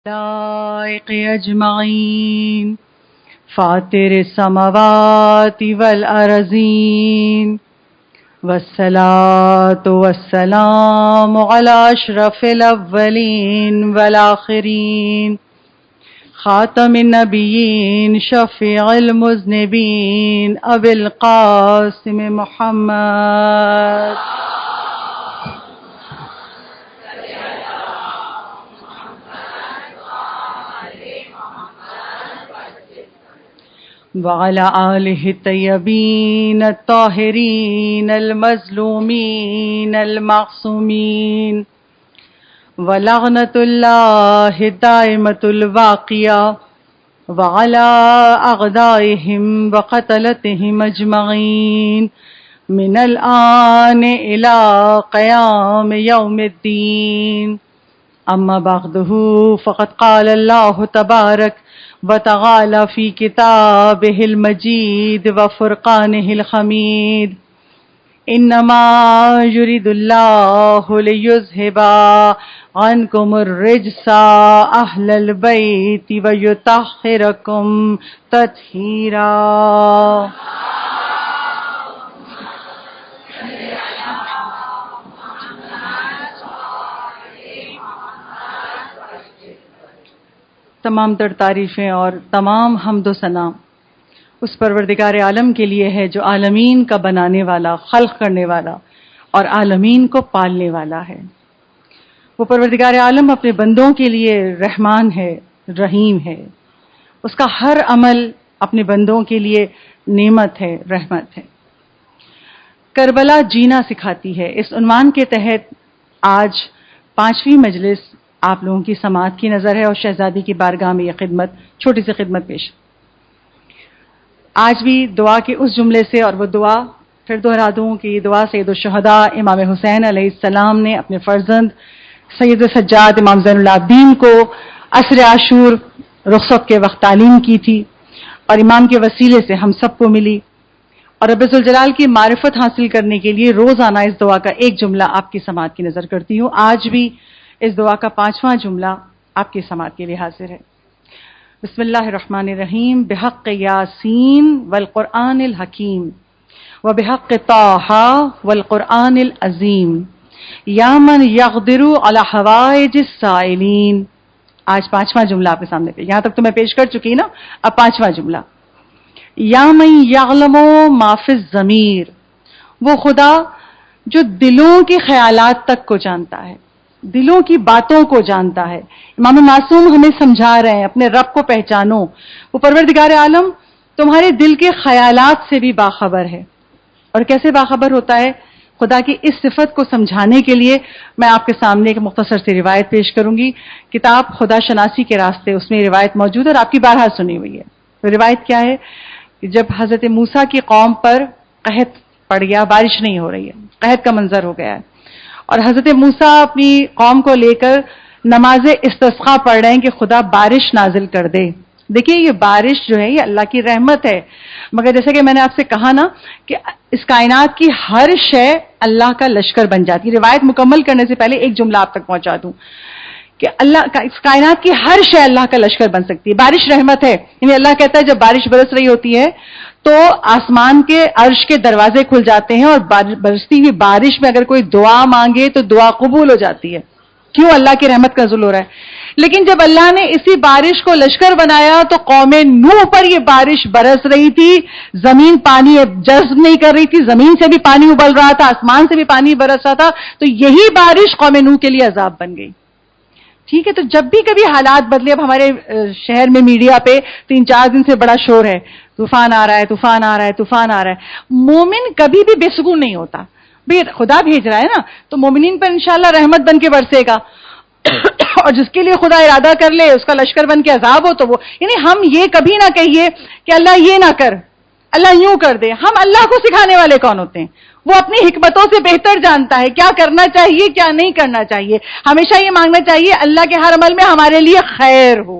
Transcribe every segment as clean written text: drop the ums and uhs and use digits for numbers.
الخلائق اجمعین فاطر السماوات والارضین والصلاة والسلام علی اشرف الاولین والآخرین خاتم النبیین شفیع المذنبین ابی القاسم محمد وعلى آله الطيبين الطاهرين المظلومين المعصومين ولعنة الله الدائمة الباقية وعلى أعدائهم وقتلتهم أجمعين من الآن إلى قيام يوم الدين. أما بعده فقد قال الله تبارك وتعالى في كتابه المجيد وفرقانه الحميد إنما يريد الله ليذهب عنكم الرجس أهل البيت ويطهركم تطهيرا. تمام تر تعریفیں اور تمام حمد و ثنا اس پروردگار عالم کے لیے ہے جو عالمین کا بنانے والا، خلق کرنے والا اور عالمین کو پالنے والا ہے. وہ پروردگار عالم اپنے بندوں کے لیے رحمان ہے، رحیم ہے. اس کا ہر عمل اپنے بندوں کے لیے نعمت ہے، رحمت ہے. کربلا جینا سکھاتی ہے، اس عنوان کے تحت آج 5ویں مجلس آپ لوگوں کی سماعت کی نظر ہے اور شہزادی کی بارگاہ میں یہ خدمت، چھوٹی سی خدمت پیش. آج بھی دعا کے اس جملے سے، اور وہ دعا پھر دہرا دوں کہ یہ دعا سید الشہداء امام حسین علیہ السلام نے اپنے فرزند سید سجاد امام زین العابدین کو عصر عاشور رخصت کے وقت تعلیم کی تھی اور امام کے وسیلے سے ہم سب کو ملی. اور رب ذوالجلال کی معرفت حاصل کرنے کے لیے روزانہ اس دعا کا ایک جملہ آپ کی سماعت کی نظر کرتی ہوں. آج بھی اس دعا کا 5واں جملہ آپ کی سماعت کے لیے حاضر ہے. بسم اللہ الرحمن الرحیم. بحق یاسین والقرآن الحکیم وبحق طٰہٰ والقرآن العظیم یا من یقدر علی حوائج السائلین. آج 5واں جملہ آپ کے سامنے پہ، یہاں تک تو میں پیش کر چکی نا، اب 5واں جملہ. یا من یعلم ما فی الضمیر، وہ خدا جو دلوں کے خیالات تک کو جانتا ہے، دلوں کی باتوں کو جانتا ہے. امام معصوم ہمیں سمجھا رہے ہیں اپنے رب کو پہچانو. وہ پروردگار عالم تمہارے دل کے خیالات سے بھی باخبر ہے. اور کیسے باخبر ہوتا ہے؟ خدا کی اس صفت کو سمجھانے کے لیے میں آپ کے سامنے ایک مختصر سی روایت پیش کروں گی. کتاب خدا شناسی کے راستے، اس میں روایت موجود ہے اور آپ کی بارہا سنی ہوئی ہے. تو روایت کیا ہے کہ جب حضرت موسیٰ کی قوم پر قحط پڑ گیا، بارش نہیں ہو رہی ہے، قحط کا منظر ہو گیا ہے، اور حضرت موسیٰ اپنی قوم کو لے کر نماز استسقاء پڑھ رہے ہیں کہ خدا بارش نازل کر دے. دیکھیے یہ بارش جو ہے یہ اللہ کی رحمت ہے، مگر جیسا کہ میں نے آپ سے کہا نا کہ اس کائنات کی ہر شے اللہ کا لشکر بن جاتی ہے. روایت مکمل کرنے سے پہلے ایک جملہ آپ تک پہنچا دوں کہ اس کائنات کی ہر شے اللہ کا لشکر بن سکتی ہے. بارش رحمت ہے، یعنی اللہ کہتا ہے جب بارش برس رہی ہوتی ہے تو آسمان کے عرش کے دروازے کھل جاتے ہیں اور برستی ہوئی بارش میں اگر کوئی دعا مانگے تو دعا قبول ہو جاتی ہے. کیوں؟ اللہ کی رحمت کا نزول ہو رہا ہے. لیکن جب اللہ نے اسی بارش کو لشکر بنایا تو قوم نوح پر یہ بارش برس رہی تھی، زمین پانی جذب نہیں کر رہی تھی، زمین سے بھی پانی ابل رہا تھا، آسمان سے بھی پانی برس رہا تھا، تو یہی بارش قوم نوح کے لیے عذاب بن گئی. ٹھیک ہے، تو جب بھی کبھی حالات بدلے، اب ہمارے شہر میں میڈیا پہ 3-4 دن سے بڑا شور ہے، طوفان آ رہا ہے، طوفان آ رہا ہے، طوفان آ رہا ہے. مومن کبھی بھی بے سکون نہیں ہوتا. بھئی خدا بھیج رہا ہے نا تو مومنین پر انشاءاللہ رحمت بن کے برسے گا، اور جس کے لیے خدا ارادہ کر لے اس کا لشکر بن کے عذاب ہو تو وہ، یعنی ہم یہ کبھی نہ کہیے کہ اللہ یہ نہ کر، اللہ یوں کر دے. ہم اللہ کو سکھانے والے کون ہوتے ہیں؟ وہ اپنی حکمتوں سے بہتر جانتا ہے کیا کرنا چاہیے کیا نہیں کرنا چاہیے. ہمیشہ یہ مانگنا چاہیے اللہ کے ہر عمل میں ہمارے لیے خیر ہو.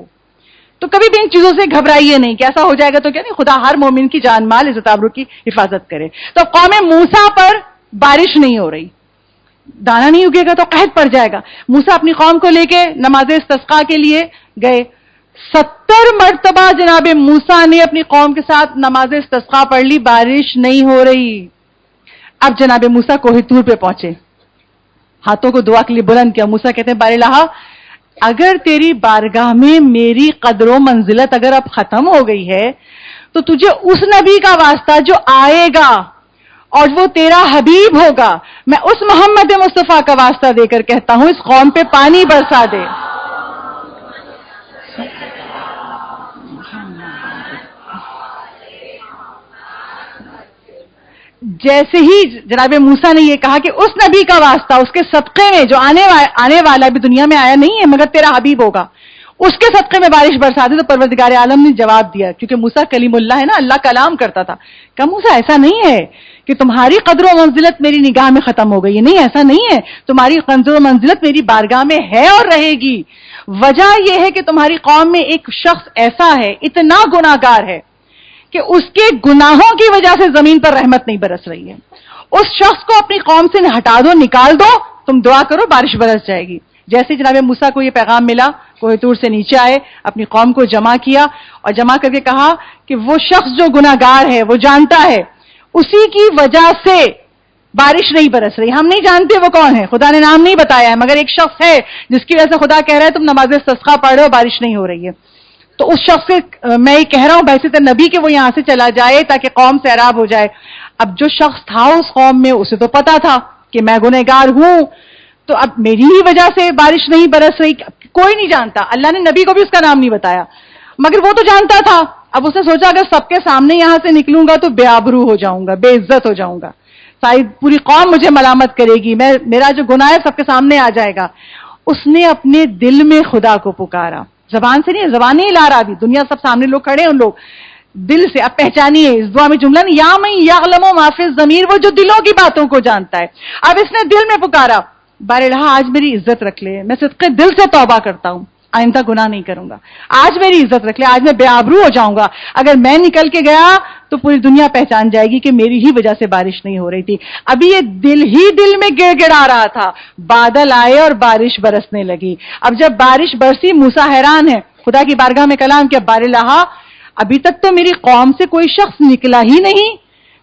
تو کبھی بھی ان چیزوں سے گھبرائیے نہیں کہ ایسا ہو جائے گا تو کیا نہیں، خدا ہر مومن کی جان مال عزت آبرو کی حفاظت کرے. تو قوم موسیٰ پر بارش نہیں ہو رہی، دانا نہیں اگے گا تو قحط پڑ جائے گا. موسیٰ اپنی قوم کو لے کے نماز استسقاء کے لیے گئے. 70 مرتبہ جناب موسیٰ نے اپنی قوم کے ساتھ نماز استسقاء پڑھ لی, بارش نہیں ہو رہی. اب جناب موسیٰ کوہ طور پہ پہنچے, ہاتھوں کو دعا کے لیے بلند کیا. موسیٰ کہتے ہیں بار الہ, اگر تیری بارگاہ میں میری قدر و منزلت اگر اب ختم ہو گئی ہے تو تجھے اس نبی کا واسطہ جو آئے گا اور وہ تیرا حبیب ہوگا, میں اس محمد مصطفیٰ کا واسطہ دے کر کہتا ہوں اس قوم پہ پانی برسا دے. جیسے ہی جناب موسیٰ نے یہ کہا کہ اس نبی کا واسطہ, اس کے صدقے میں جو آنے والا بھی دنیا میں آیا نہیں ہے مگر تیرا حبیب ہوگا, اس کے صدقے میں بارش برسا دے, تو پروردگار عالم نے جواب دیا, کیونکہ موسیٰ کلیم اللہ ہے نا, اللہ کلام کرتا تھا. کہ موسیٰ ایسا نہیں ہے کہ تمہاری قدر و منزلت میری نگاہ میں ختم ہو گئی, نہیں ایسا نہیں ہے, تمہاری قدر و منزلت میری بارگاہ میں ہے اور رہے گی. وجہ یہ ہے کہ تمہاری قوم میں ایک شخص ایسا ہے, اتنا گناہگار ہے کہ اس کے گناہوں کی وجہ سے زمین پر رحمت نہیں برس رہی ہے. اس شخص کو اپنی قوم سے ہٹا دو, نکال دو, تم دعا کرو بارش برس جائے گی. جیسے جناب موسیٰ کو یہ پیغام ملا, کوہ طور سے نیچے آئے, اپنی قوم کو جمع کیا اور جمع کر کے کہا کہ وہ شخص جو گناہگار ہے وہ جانتا ہے اسی کی وجہ سے بارش نہیں برس رہی. ہم نہیں جانتے وہ کون ہے, خدا نے نام نہیں بتایا ہے, مگر ایک شخص ہے جس کی وجہ سے خدا کہہ رہا ہے تم نماز استسقاء پڑھ رہے ہو, بارش نہیں ہو رہی ہے. تو اس شخص سے میں یہ کہہ رہا ہوں بحیثیت نبی کہ وہ یہاں سے چلا جائے تاکہ قوم سیراب ہو جائے. اب جو شخص تھا اس قوم میں اسے تو پتا تھا کہ میں گنہگار ہوں, تو اب میری ہی وجہ سے بارش نہیں برس رہی. کوئی نہیں جانتا, اللہ نے نبی کو بھی اس کا نام نہیں بتایا, مگر وہ تو جانتا تھا. اب اس نے سوچا اگر سب کے سامنے یہاں سے نکلوں گا تو بے آبرو ہو جاؤں گا, بے عزت ہو جاؤں گا, شاید پوری قوم مجھے ملامت کرے گی, میرا جو گناہ ہے سب کے سامنے آ جائے گا. اس نے اپنے دل میں خدا کو پکارا, زبان سے نہیں, زبان نہیں لا رہا, ابھی دنیا سب سامنے لوگ کھڑے ہیں, ان لوگ دل سے. اب پہچانیے اس دعا میں جملہ نہیں, یا من یعلم ما فی الضمیر, وہ جو دلوں کی باتوں کو جانتا ہے. اب اس نے دل میں پکارا, بار الہ آج میری عزت رکھ لے, میں صدقے دل سے توبہ کرتا ہوں, آئندہ گناہ نہیں کروں گا, آج میری عزت رکھ لے, آج میں بے آبرو ہو جاؤں گا, اگر میں نکل کے گیا تو پوری دنیا پہچان جائے گی کہ میری ہی وجہ سے بارش نہیں ہو رہی تھی. ابھی یہ دل میں گڑ گڑا رہا تھا, بادل آئے اور بارش برسنے لگی. اب جب بارش برسی موسیٰ حیران ہے, خدا کی بارگاہ میں کلام کیا, بار الہ ابھی تک تو میری قوم سے کوئی شخص نکلا ہی نہیں,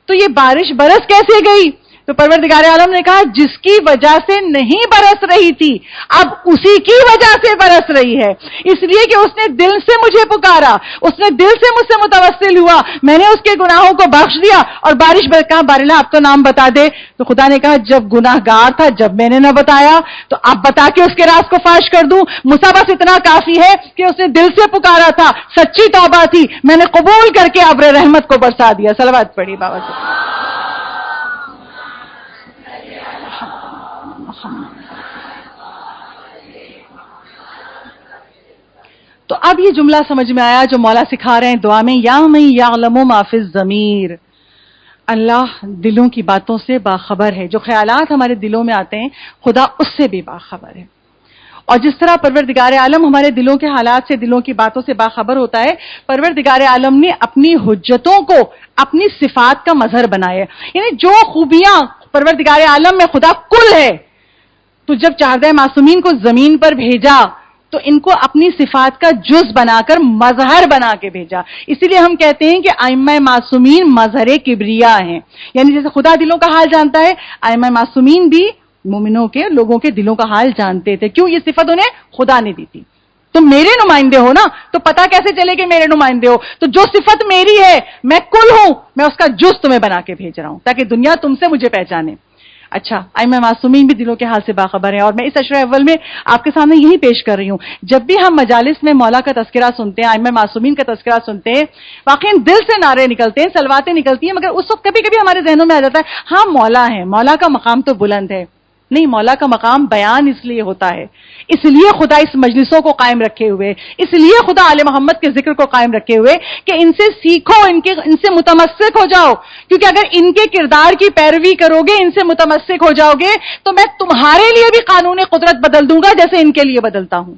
تو یہ بارش برس کیسے گئی؟ تو پروردگار عالم نے کہا جس کی وجہ سے نہیں برس رہی تھی اب اسی کی وجہ سے برس رہی ہے, اس لیے کہ اس نے دل سے مجھے پکارا, اس نے دل سے مجھ سے متوسل ہوا, میں نے اس کے گناہوں کو بخش دیا اور بارش برس. کہا بار الہ اب تو نام بتا دے. تو خدا نے کہا جب گناہگار تھا, جب میں نے نہ بتایا تو اب بتا کے اس کے راز کو فاش کر دوں. موسیٰ بس اتنا کافی ہے کہ اس نے دل سے پکارا تھا, سچی توبہ تھی, میں نے قبول کر کے ابر رحمت کو برسا دیا. صلوات پڑھی بابا سے. تو اب یہ جملہ سمجھ میں آیا جو مولا سکھا رہے ہیں دعا میں, یا من یعلم ما فی الضمیر, اللہ دلوں کی باتوں سے باخبر ہے. جو خیالات ہمارے دلوں میں آتے ہیں خدا اس سے بھی باخبر ہے. اور جس طرح پروردگار عالم ہمارے دلوں کے حالات سے, دلوں کی باتوں سے باخبر ہوتا ہے, پروردگار عالم نے اپنی حجتوں کو اپنی صفات کا مظہر بنایا. یعنی جو خوبیاں پروردگار عالم میں خدا کل ہے, تو جب 14 معصومین کو زمین پر بھیجا تو ان کو اپنی صفات کا جز بنا کر مظہر بنا کے بھیجا. اسی لیے ہم کہتے ہیں کہ ائمہ معصومین مظہر کبریا ہیں. یعنی جیسے خدا دلوں کا حال جانتا ہے, ائمہ معصومین بھی مومنوں کے, لوگوں کے دلوں کا حال جانتے تھے. کیوں؟ یہ صفت انہیں خدا نے دی تھی. تم میرے نمائندے ہو نا, تو پتا کیسے چلے کہ میرے نمائندے ہو؟ تو جو صفت میری ہے, میں کل ہوں, میں اس کا جز تمہیں بنا کے بھیج رہا ہوں تاکہ دنیا تم سے مجھے پہچانے. اچھا, ائمہ معصومین بھی دلوں کے حال سے باخبر ہیں, اور میں اس عشرہ اول میں آپ کے سامنے یہی پیش کر رہی ہوں. جب بھی ہم مجالس میں مولا کا تذکرہ سنتے ہیں, ائمہ معصومین کا تذکرہ سنتے ہیں, واقعی دل سے نعرے نکلتے ہیں, سلواتیں نکلتی ہیں, مگر اس وقت کبھی کبھی ہمارے ذہنوں میں آ جاتا ہے ہاں مولا ہے, مولا کا مقام تو بلند ہے. نہیں, مولا کا مقام بیان اس لیے ہوتا ہے, اس لیے خدا اس مجلسوں کو قائم رکھے ہوئے, اس لیے خدا آل محمد کے ذکر کو قائم رکھے ہوئے کہ ان سے سیکھو, ان سے متمسک ہو جاؤ. کیونکہ اگر ان کے کردار کی پیروی کرو گے, ان سے متمسک ہو جاؤ گے, تو میں تمہارے لیے بھی قانون قدرت بدل دوں گا جیسے ان کے لیے بدلتا ہوں.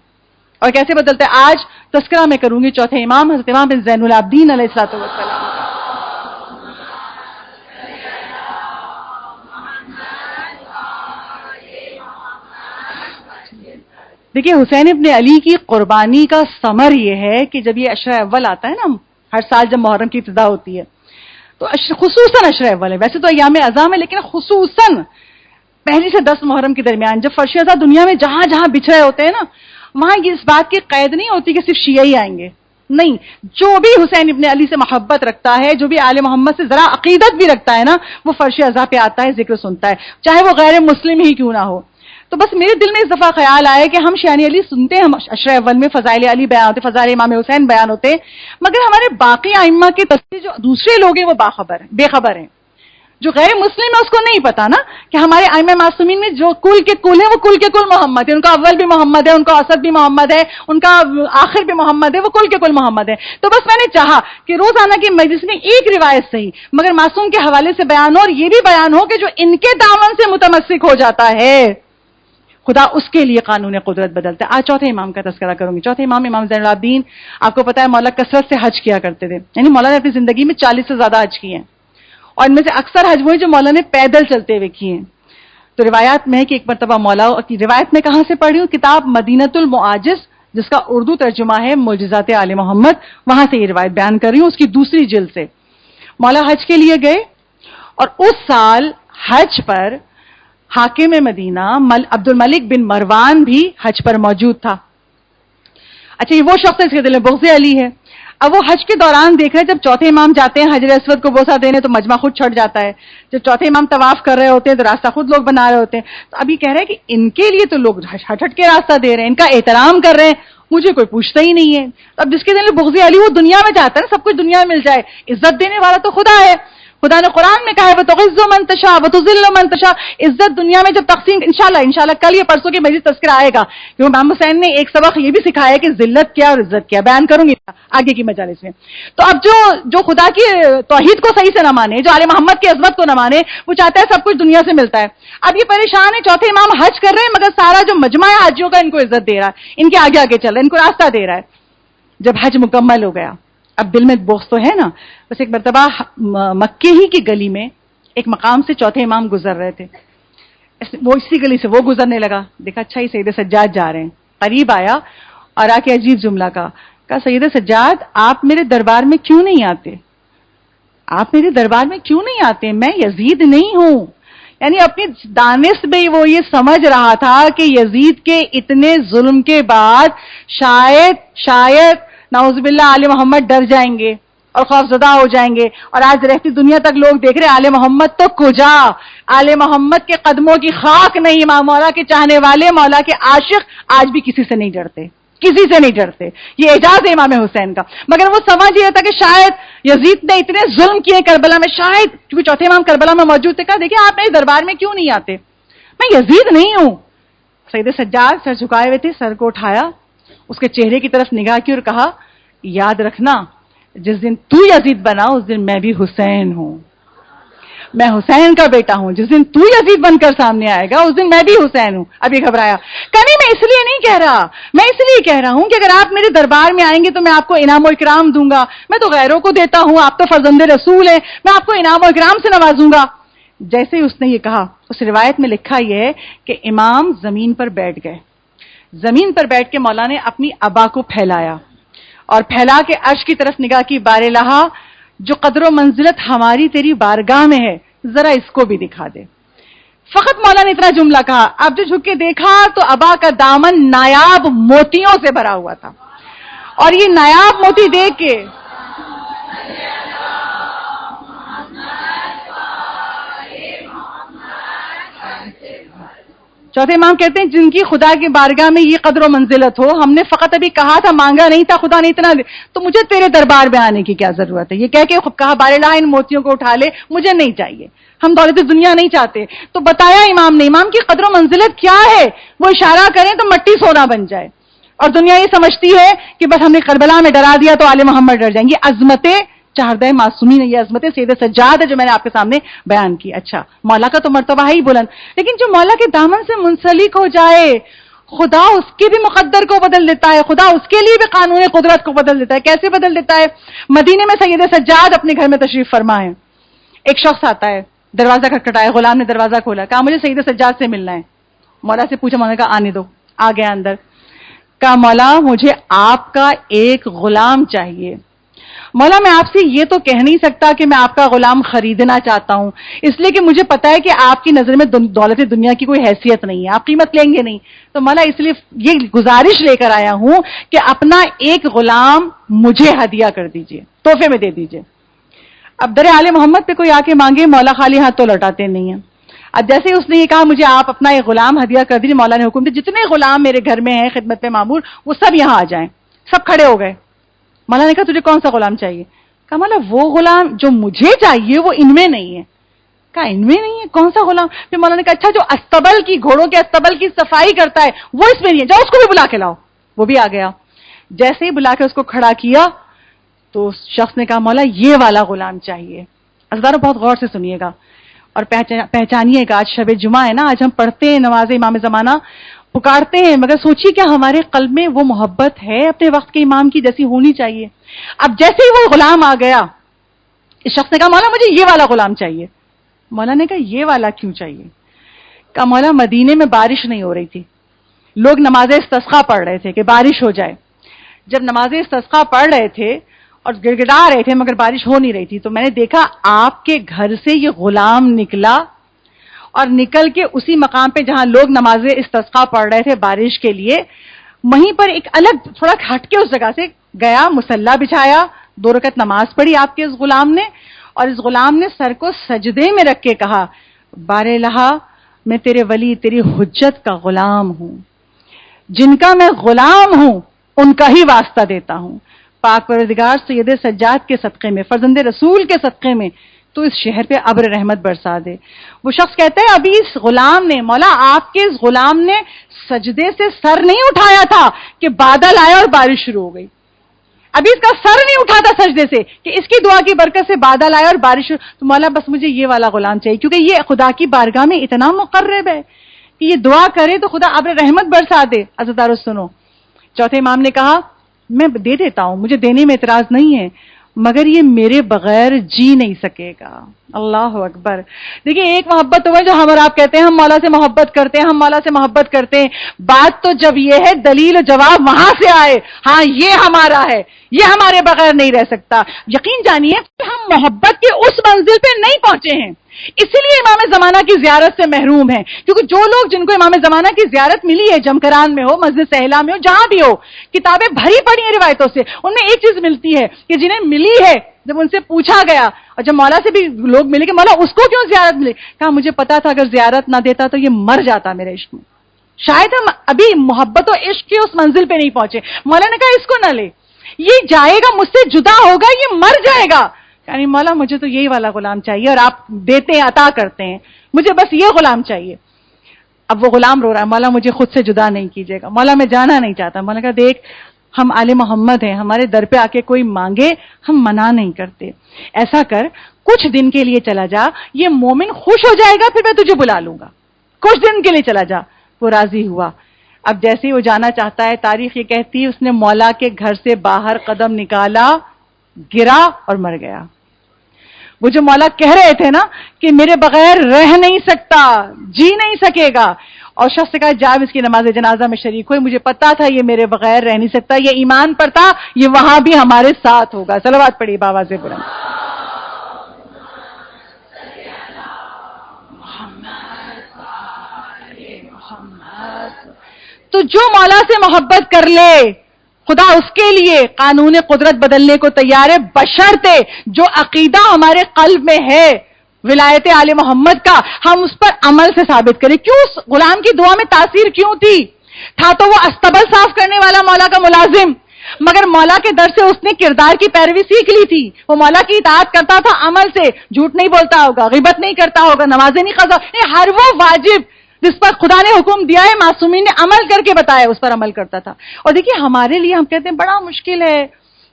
اور کیسے بدلتا ہے؟ آج تذکرہ میں کروں گی چوتھے امام حضرت امام بن زین العابدین علیہ الصلوۃ والسلام. دیکھیے حسین ابن علی کی قربانی کا ثمر یہ ہے کہ جب یہ عشرہ اول آتا ہے نا، ہر سال جب محرم کی ابتدا ہوتی ہے تو خصوصاً عشرہ اول ہے، ویسے تو ایام اعظام ہے لیکن خصوصاً پہلی سے 10 محرم کے درمیان جب فرش ازاں دنیا میں جہاں جہاں بچھڑے ہوتے ہیں نا، وہاں یہ اس بات کی قید نہیں ہوتی کہ صرف شیعہ ہی آئیں گے، نہیں، جو بھی حسین ابن علی سے محبت رکھتا ہے، جو بھی آل محمد سے ذرا عقیدت بھی رکھتا ہے نا، وہ فرش ازاں پہ آتا ہے، ذکر سنتا ہے، چاہے وہ غیر مسلم ہی کیوں نہ ہو۔ تو بس میرے دل میں اس دفعہ خیال آیا کہ ہم شیعہ علی سنتے ہیں، ہم عشرہ اول میں فضائل علی بیان ہوتے، فضائل امام حسین بیان ہوتے، مگر ہمارے باقی ائمہ کے تفصیل جو دوسرے لوگ ہیں وہ بے خبر ہیں، جو غیر مسلم ہے اس کو نہیں پتا نا کہ ہمارے ائمہ معصومین میں جو کل کے کل ہیں وہ کل کے کل محمد ہے، ان کا اول بھی محمد ہے، ان کا اوسط بھی محمد ہے، ان کا آخر بھی محمد ہے، وہ کل کے کل محمد ہے۔ تو بس میں نے چاہا کہ روزانہ کی مجلس میں ایک روایت صحیح مگر معصوم کے حوالے سے بیان ہو، اور یہ بھی بیان ہو کہ جو ان کے دامن سے متمسک ہو جاتا ہے خدا اس کے لیے قانون قدرت بدلتا ہے۔ آج چوتھے امام کا تذکرہ کروں گی۔ چوتھے امام امام زین العابدین، آپ کو پتا ہے مولا کثرت سے حج کیا کرتے تھے، یعنی مولا نے اپنی زندگی میں 40 سے زیادہ حج کیے ہیں، اور ان میں سے اکثر حج ہوئے جو مولا نے پیدل چلتے ہوئے کیے ہیں۔ تو روایات میں ہے کہ ایک مرتبہ مولا کی روایت میں کہاں سے پڑھی ہوں، کتاب مدینۃ المعاجز جس کا اردو ترجمہ ہے معجزات آل محمد، وہاں سے یہ روایت بیان کر رہی ہوں، اس کی دوسری جلد سے۔ مولا حج کے لیے گئے اور اس سال حج پر حاکم مدینہ عبد الملک بن مروان بھی حج پر موجود تھا۔ اچھا، یہ وہ شخص ہے اس کے دل میں بغض علی ہے۔ اب وہ حج کے دوران دیکھ رہے جب چوتھے امام جاتے ہیں حجر اسود کو بوسہ دینے تو مجمع خود چھٹ جاتا ہے، جب چوتھے امام طواف کر رہے ہوتے ہیں تو راستہ خود لوگ بنا رہے ہوتے ہیں، تو ابھی کہہ رہے ہیں کہ ان کے لیے تو لوگ ہٹ ہٹ کے راستہ دے رہے ہیں، ان کا احترام کر رہے ہیں، مجھے کوئی پوچھتا ہی نہیں ہے۔ اب جس کے دل میں بغض علی وہ دنیا میں چاہتا ہے نا سب کچھ دنیا میں مل جائے، عزت دینے والا تو خدا ہے۔ خدا نے قرآن میں کہا ہے وَتُعِزُّ مَن تَشَاءُ وَتُذِلُّ مَن تَشَاءُ، عزت دنیا میں جب تقسیم انشاءاللہ کل یا پرسوں کی مجلس تذکرہ آئے گا، کیونکہ امام حسین نے ایک سبق یہ بھی سکھایا ہے کہ ذلت کیا اور عزت کیا، بیان کروں گی آگے کی مجالس میں۔ تو اب جو خدا کی توحید کو صحیح سے نہ مانے، جو آل محمد کی عظمت کو نہ مانے، وہ چاہتا ہے سب کچھ دنیا سے ملتا ہے۔ اب یہ پریشان ہے، چوتھے امام حج کر رہے ہیں مگر سارا جو مجمع ہے حاجیوں کا ان کو عزت دے رہا ہے، ان کے آگے آگے چل رہا ہے، ان کو راستہ دے رہا ہے۔ جب حج مکمل ہو گیا، اب دل میں بغض تو ہے نا، بس ایک مرتبہ مکے ہی کی گلی میں ایک مقام سے چوتھے امام گزر رہے تھے، وہ اسی گلی سے وہ گزرنے لگا، دیکھا اچھا ہی سید سجاد جا رہے ہیں، قریب آیا اور آ کے عجیب جملہ کہا سید سجاد آپ میرے دربار میں کیوں نہیں آتے؟ آپ میرے دربار میں کیوں نہیں آتے؟ میں یزید نہیں ہوں۔ یعنی اپنی دانش میں وہ یہ سمجھ رہا تھا کہ یزید کے اتنے ظلم کے بعد شاید نعوذ باللہ آل محمد ڈر جائیں گے اور خوفزدہ ہو جائیں گے، اور آج رہتی دنیا تک لوگ دیکھ رہے آل محمد تو کجا، آل محمد کے قدموں کی خاک نہیں، مولا کے چاہنے والے، مولا کے عاشق آج بھی کسی سے نہیں ڈرتے، کسی سے نہیں ڈرتے، یہ اعجاز ہے امام حسین کا۔ مگر وہ سمجھ یہ تھا کہ شاید یزید نے اتنے ظلم کیے کربلا میں، شاید کیونکہ چوتھے امام کربلا میں موجود تھے، کہا دیکھیں آپ میرے دربار میں کیوں نہیں آتے؟ میں یزید نہیں ہوں۔ سید سجاد سر جھکائے ہوئے تھے، سر کو اٹھایا، اس کے چہرے کی طرف نگاہ کی اور کہا یاد رکھنا جس دن تو یزید بنا اس دن میں بھی حسین ہوں، میں حسین کا بیٹا ہوں، جس دن تو یزید بن کر سامنے آئے گا اس دن میں بھی حسین ہوں۔ ابھی گھبرایا، کبھی میں اس لیے نہیں کہہ رہا، میں اس لیے کہہ رہا ہوں کہ اگر آپ میرے دربار میں آئیں گے تو میں آپ کو انعام و اکرام دوں گا، میں تو غیروں کو دیتا ہوں، آپ تو فرزند رسول ہیں، میں آپ کو انعام و اکرام سے نوازوں گا۔ جیسے ہی اس نے یہ کہا، اس روایت میں لکھا یہ ہے کہ امام زمین پر بیٹھ گئے، زمین پر بیٹھ کے مولا نے اپنی ابا کو پھیلایا اور پھیلا کے عرش کی طرف نگاہ کی، بارے لہا جو قدر و منزلت ہماری تیری بارگاہ میں ہے ذرا اس کو بھی دکھا دے۔ فقط مولا نے اتنا جملہ کہا، اب جو جھک کے دیکھا تو ابا کا دامن نایاب موتیوں سے بھرا ہوا تھا، اور یہ نایاب موتی دیکھ کے چوتھے امام کہتے ہیں جن کی خدا کی بارگاہ میں یہ قدر و منزلت ہو، ہم نے فقط ابھی کہا تھا، مانگا نہیں تھا، خدا نے اتنا دے تو مجھے تیرے دربار میں آنے کی کیا ضرورت ہے؟ یہ کہہ کے کہا بارے ان موتیوں کو اٹھا لے، مجھے نہیں چاہیے، ہم دولت دنیا نہیں چاہتے۔ تو بتایا امام نے امام کی قدر و منزلت کیا ہے، وہ اشارہ کریں تو مٹی سونا بن جائے، اور دنیا یہ سمجھتی ہے کہ بس ہم نے کربلا میں ڈرا دیا تو آل محمد ڈر جائیں گے۔ عظمت چہردہ معصومین ہے، یہ عظمت سید سجاد ہے جو میں نے آپ کے سامنے بیان کی۔ اچھا، مولا کا تو مرتبہ ہی بلند، لیکن جو مولا کے دامن سے منسلک ہو جائے خدا اس کے بھی مقدر کو بدل دیتا ہے، خدا اس کے لیے بھی قانون قدرت کو بدل دیتا ہے۔ کیسے بدل دیتا ہے؟ مدینے میں سید سجاد اپنے گھر میں تشریف فرما ہے، ایک شخص آتا ہے، دروازہ کھٹکھٹایا، غلام نے دروازہ کھولا، کہا مجھے سید سجاد سے ملنا ہے۔ مولا سے پوچھا، مولا نے کہا آنے دو، آ گیا اندر۔ کہا مولا مجھے آپ کا ایک غلام چاہیے. مولا میں آپ سے یہ تو کہہ نہیں سکتا کہ میں آپ کا غلام خریدنا چاہتا ہوں، اس لیے کہ مجھے پتا ہے کہ آپ کی نظر میں دولت دنیا کی کوئی حیثیت نہیں ہے، آپ قیمت لیں گے نہیں. تو مولا اس لیے یہ گزارش لے کر آیا ہوں کہ اپنا ایک غلام مجھے ہدیہ کر دیجئے، تحفے میں دے دیجئے. اب در آل محمد پہ کوئی آ کے مانگے مولا خالی ہاتھ تو لوٹاتے نہیں ہیں. اب جیسے اس نے یہ کہا مجھے آپ اپنا ایک غلام ہدیہ کر دیجیے، مولا نے حکم دیا جتنے غلام میرے گھر میں ہیں خدمت پہ معمور وہ سب یہاں آ جائیں. سب کھڑے ہو گئے. مولا نے کہا تجھے کون سا غلام چاہیے؟ کہا مولا وہ غلام جو مجھے چاہیے وہ ان میں نہیں ہے. کہا ان میں نہیں ہے؟ کون سا غلام؟ پھر مولا نے کہا اچھا جو استبل کی گھوڑوں کے استبل کی صفائی کرتا ہے وہ اس میں نہیں ہے، جاؤ اس کو بھی بلا کے لاؤ. وہ بھی آ گیا. جیسے ہی بلا کے اس کو کھڑا کیا تو اس شخص نے کہا مولا یہ والا غلام چاہیے. عزیزانو بہت غور سے سنیے گا اور پہچانیے گا. آج شب جمعہ ہے نا، آج ہم پڑھتے ہیں نماز امام زمانہ پکارتے ہیں، مگر سوچیے کیا ہمارے قلب میں وہ محبت ہے اپنے وقت کے امام کی جیسی ہونی چاہیے. اب جیسے ہی وہ غلام آ گیا اس شخص نے کہا مولا مجھے یہ والا غلام چاہیے. مولا نے کہا یہ والا کیوں چاہیے؟ کہا مولا مدینے میں بارش نہیں ہو رہی تھی، لوگ نماز استسقا پڑھ رہے تھے کہ بارش ہو جائے. جب نماز استسقا پڑھ رہے تھے اور گڑگڑا رہے تھے مگر بارش ہو نہیں رہی تھی تو میں نے دیکھا آپ کے گھر سے یہ غلام نکلا اور نکل کے اسی مقام پہ جہاں لوگ نماز استسقا پڑھ رہے تھے بارش کے لیے، وہیں پر ایک الگ تھوڑا ہٹ کے اس جگہ سے گیا، مصلی بچھایا، 2 رکعت نماز پڑھی آپ کے اس غلام نے، اور اس غلام نے سر کو سجدے میں رکھ کے کہا بار الہا میں تیرے ولی تیری حجت کا غلام ہوں، جن کا میں غلام ہوں ان کا ہی واسطہ دیتا ہوں. پاک پروردگار سید سجاد کے صدقے میں، فرزند رسول کے صدقے میں تو اس شہر پہ ابر رحمت برسا دے. وہ شخص کہتا ہے ابھی اس غلام نے، مولا آپ کے اس غلام نے سجدے سے سر نہیں اٹھایا تھا کہ بادل آیا اور بارش شروع ہو گئی. ابھی اس کا سر نہیں اٹھا تھا سجدے سے کہ اس کی دعا کی برکت سے بادل آیا اور بارش شروع. تو مولا بس مجھے یہ والا غلام چاہیے کیونکہ یہ خدا کی بارگاہ میں اتنا مقرب ہے کہ یہ دعا کرے تو خدا ابر رحمت برسا دے. عزیزارو سنو، چوتھے امام نے کہا میں دے دیتا ہوں، مجھے دینے میں اعتراض نہیں ہے، مگر یہ میرے بغیر جی نہیں سکے گا. اللہ اکبر. دیکھیے ایک محبت تو ہے جو ہم اور آپ کہتے ہیں ہم مولا سے محبت کرتے ہیں، ہم مولا سے محبت کرتے ہیں. بات تو جب یہ ہے دلیل و جواب وہاں سے آئے، ہاں یہ ہمارا ہے، یہ ہمارے بغیر نہیں رہ سکتا. یقین جانیے ہم محبت کے اس منزل پہ نہیں پہنچے ہیں، اسی لیے امام زمانہ کی زیارت سے محروم ہیں. کیونکہ جو لوگ جن کو امام زمانہ کی زیارت ملی ہے، جمکران میں ہو، مسجد سہلا میں ہو، جہاں بھی ہو، کتابیں بھری پڑی ہیں روایتوں سے، ان میں ایک چیز ملتی ہے کہ جنہیں ملی ہے جب ان سے پوچھا گیا اور جب مولا سے بھی لوگ ملے کہ مولا اس کو کیوں زیارت ملے، کہا مجھے پتا تھا اگر زیارت نہ دیتا تو یہ مر جاتا میرے عشق میں. شاید ہم ابھی محبت و عشق کی اس منزل پہ نہیں پہنچے. مولا نے کہا اس کو نہ لے، یہ جائے گا مجھ سے جدا ہوگا، یہ مر جائے گا. یعنی مولا مجھے تو یہی والا غلام چاہیے اور آپ دیتے ہیں، عطا کرتے ہیں، مجھے بس یہ غلام چاہیے. اب وہ غلام رو رہا ہے مولا مجھے خود سے جدا نہیں کیجیے گا، مولا میں جانا نہیں چاہتا. مولا کہا دیکھ ہم آل محمد ہیں، ہمارے در پہ آ کے کوئی مانگے ہم منع نہیں کرتے. ایسا کر کچھ دن کے لیے چلا جا، یہ مومن خوش ہو جائے گا پھر میں تجھے بلا لوں گا، کچھ دن کے لیے چلا جا. وہ راضی ہوا. اب جیسے ہی وہ جانا چاہتا ہے تاریخ یہ کہتی ہے اس نے مولا کے گھر سے باہر قدم نکالا، گرا اور مر گیا. وہ جو مولا کہہ رہے تھے نا کہ میرے بغیر رہ نہیں سکتا، جی نہیں سکے گا، اور شخص سے کہا جاب اس کی نماز جنازہ میں شریک ہوئی، مجھے پتا تھا یہ میرے بغیر رہ نہیں سکتا، یہ ایمان پر تھا، یہ وہاں بھی ہمارے ساتھ ہوگا. صلوات پڑھی باواز بلند. تو جو مولا سے محبت کر لے خدا اس کے لیے قانون قدرت بدلنے کو تیار ہے، بشرطے جو عقیدہ ہمارے قلب میں ہے ولایت آل محمد کا ہم اس پر عمل سے ثابت کریں. کیوں اس غلام کی دعا میں تاثیر کیوں تھی؟ تھا تو وہ استبل صاف کرنے والا مولا کا ملازم، مگر مولا کے در سے اس نے کردار کی پیروی سیکھ لی تھی. وہ مولا کی اطاعت کرتا تھا عمل سے، جھوٹ نہیں بولتا ہوگا، غیبت نہیں کرتا ہوگا، نمازیں نہیں قضا، ہر وہ واجب جس پر خدا نے حکم دیا ہے معصومین نے عمل کر کے بتایا اس پر عمل کرتا تھا. اور دیکھیے ہمارے لیے ہم کہتے ہیں بڑا مشکل ہے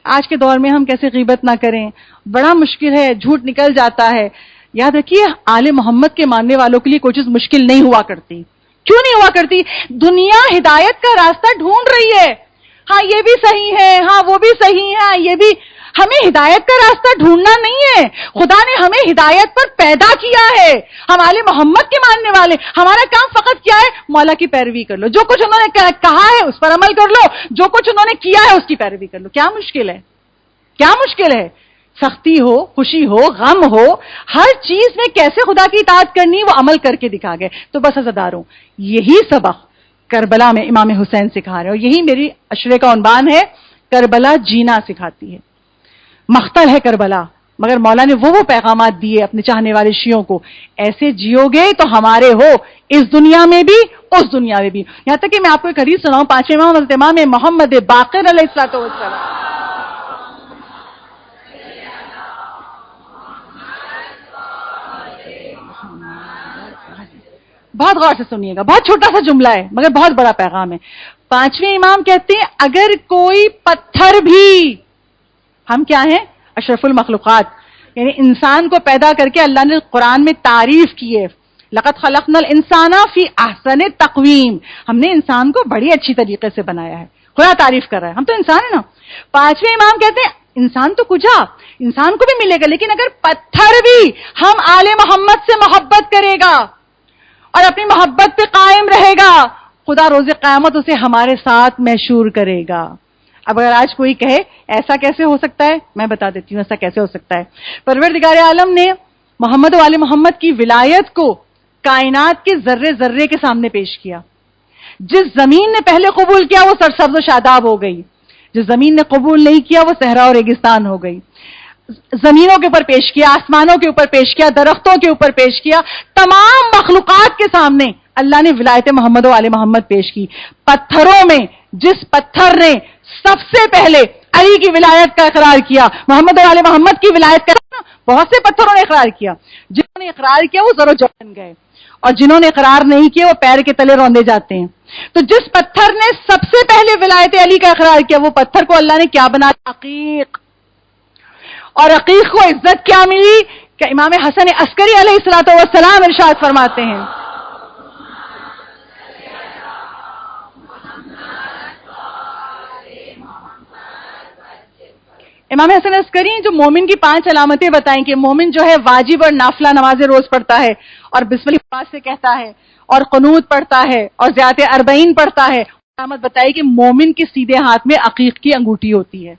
آج کے دور میں ہم کیسے غیبت نہ کریں، بڑا مشکل ہے، جھوٹ نکل جاتا ہے. یاد رکھیے آل محمد کے ماننے والوں کے لیے کوئی چیز مشکل نہیں ہوا کرتی. کیوں نہیں ہوا کرتی؟ دنیا ہدایت کا راستہ ڈھونڈ رہی ہے. ہاں یہ بھی صحیح ہے، ہاں وہ بھی صحیح ہے، یہ بھی ہمیں ہدایت کا راستہ ڈھونڈنا نہیں ہے، خدا نے ہمیں ہدایت پر پیدا کیا ہے، ہم آل محمد کے ماننے والے، ہمارا کام فقط کیا ہے؟ مولا کی پیروی کر لو، جو کچھ انہوں نے کہا ہے اس پر عمل کر لو، جو کچھ انہوں نے کیا ہے اس کی پیروی کر لو۔ کیا مشکل ہے؟ کیا مشکل ہے؟ سختی ہو، خوشی ہو، غم ہو، ہر چیز میں کیسے خدا کی اطاعت کرنی وہ عمل کر کے دکھا گئے۔ تو بس عزیزاداروں، یہی سبق کربلا میں امام حسین سکھا رہے ہیں، اور یہی میری عشرے کا عنوان ہے، کربلا جینا سکھاتی ہے۔ مقتل ہے کربلا، مگر مولا نے وہ پیغامات دیے اپنے چاہنے والے شیعوں کو، ایسے جیو گے تو ہمارے ہو، اس دنیا میں بھی اس دنیا میں بھی۔ یہاں تک کہ میں آپ کو ایک حدیث سناؤں، پانچویں امام حضرت امام محمد باقر علیہ الصلوۃ والسلام، بہت غور سے سنیے گا، بہت چھوٹا سا جملہ ہے مگر بہت بڑا پیغام ہے۔ پانچویں امام کہتے ہیں اگر کوئی پتھر بھی، ہم کیا ہیں؟ اشرف المخلوقات، یعنی انسان کو پیدا کر کے اللہ نے قرآن میں تعریف کی ہے، لقد خلقنا الانسان فی احسن تقویم، ہم نے انسان کو بڑی اچھی طریقے سے بنایا ہے، خدا تعریف کر رہا ہے، ہم تو انسان ہیں نا۔ پانچویں امام کہتے ہیں انسان تو کجا، انسان کو بھی ملے گا، لیکن اگر پتھر بھی ہم آل محمد سے محبت کرے گا اور اپنی محبت پہ قائم رہے گا، خدا روز قیامت اسے ہمارے ساتھ محشور کرے گا۔ اب اگر آج کوئی کہے ایسا کیسے ہو سکتا ہے، میں بتا دیتی ہوں ایسا کیسے ہو سکتا ہے۔ پروردگار عالم نے محمد و آل محمد کی ولایت کو کائنات کے ذرے ذرے کے سامنے پیش کیا۔ جس زمین نے پہلے قبول کیا وہ سرسبز و شاداب ہو گئی، جس زمین نے قبول نہیں کیا وہ صحرا اور ریگستان ہو گئی۔ زمینوں کے اوپر پیش کیا، آسمانوں کے اوپر پیش کیا، درختوں کے اوپر پیش کیا، تمام مخلوقات کے سامنے اللہ نے ولایت محمد و آل محمد پیش کی۔ پتھروں میں جس پتھر نے سب سے پہلے علی کی ولایت کا اقرار کیا، محمد و آل محمد کی ولایت کا، بہت سے پتھروں نے اقرار کیا، جنہوں نے اقرار کیا وہ ذرو جوہر گئے، اور جنہوں نے اقرار نہیں کیا وہ پیر کے تلے روندے جاتے ہیں۔ تو جس پتھر نے سب سے پہلے ولایت علی کا اقرار کیا، وہ پتھر کو اللہ نے کیا بنایا؟ عقیق۔ اور عقیق کو عزت کیا ملی کہ امام حسن عسکری علیہ الصلوۃ والسلام ارشاد فرماتے ہیں، امام حسن عسکری جو مومن کی 5 علامتیں بتائیں کہ مومن جو ہے واجب اور نافلہ نماز روز پڑھتا ہے اور بسم اللہ سے کہتا ہے اور قنوت پڑھتا ہے اور زیادہ 40 پڑھتا ہے، علامت بتائی کہ مومن کے سیدھے ہاتھ میں عقیق کی انگوٹھی ہوتی ہے۔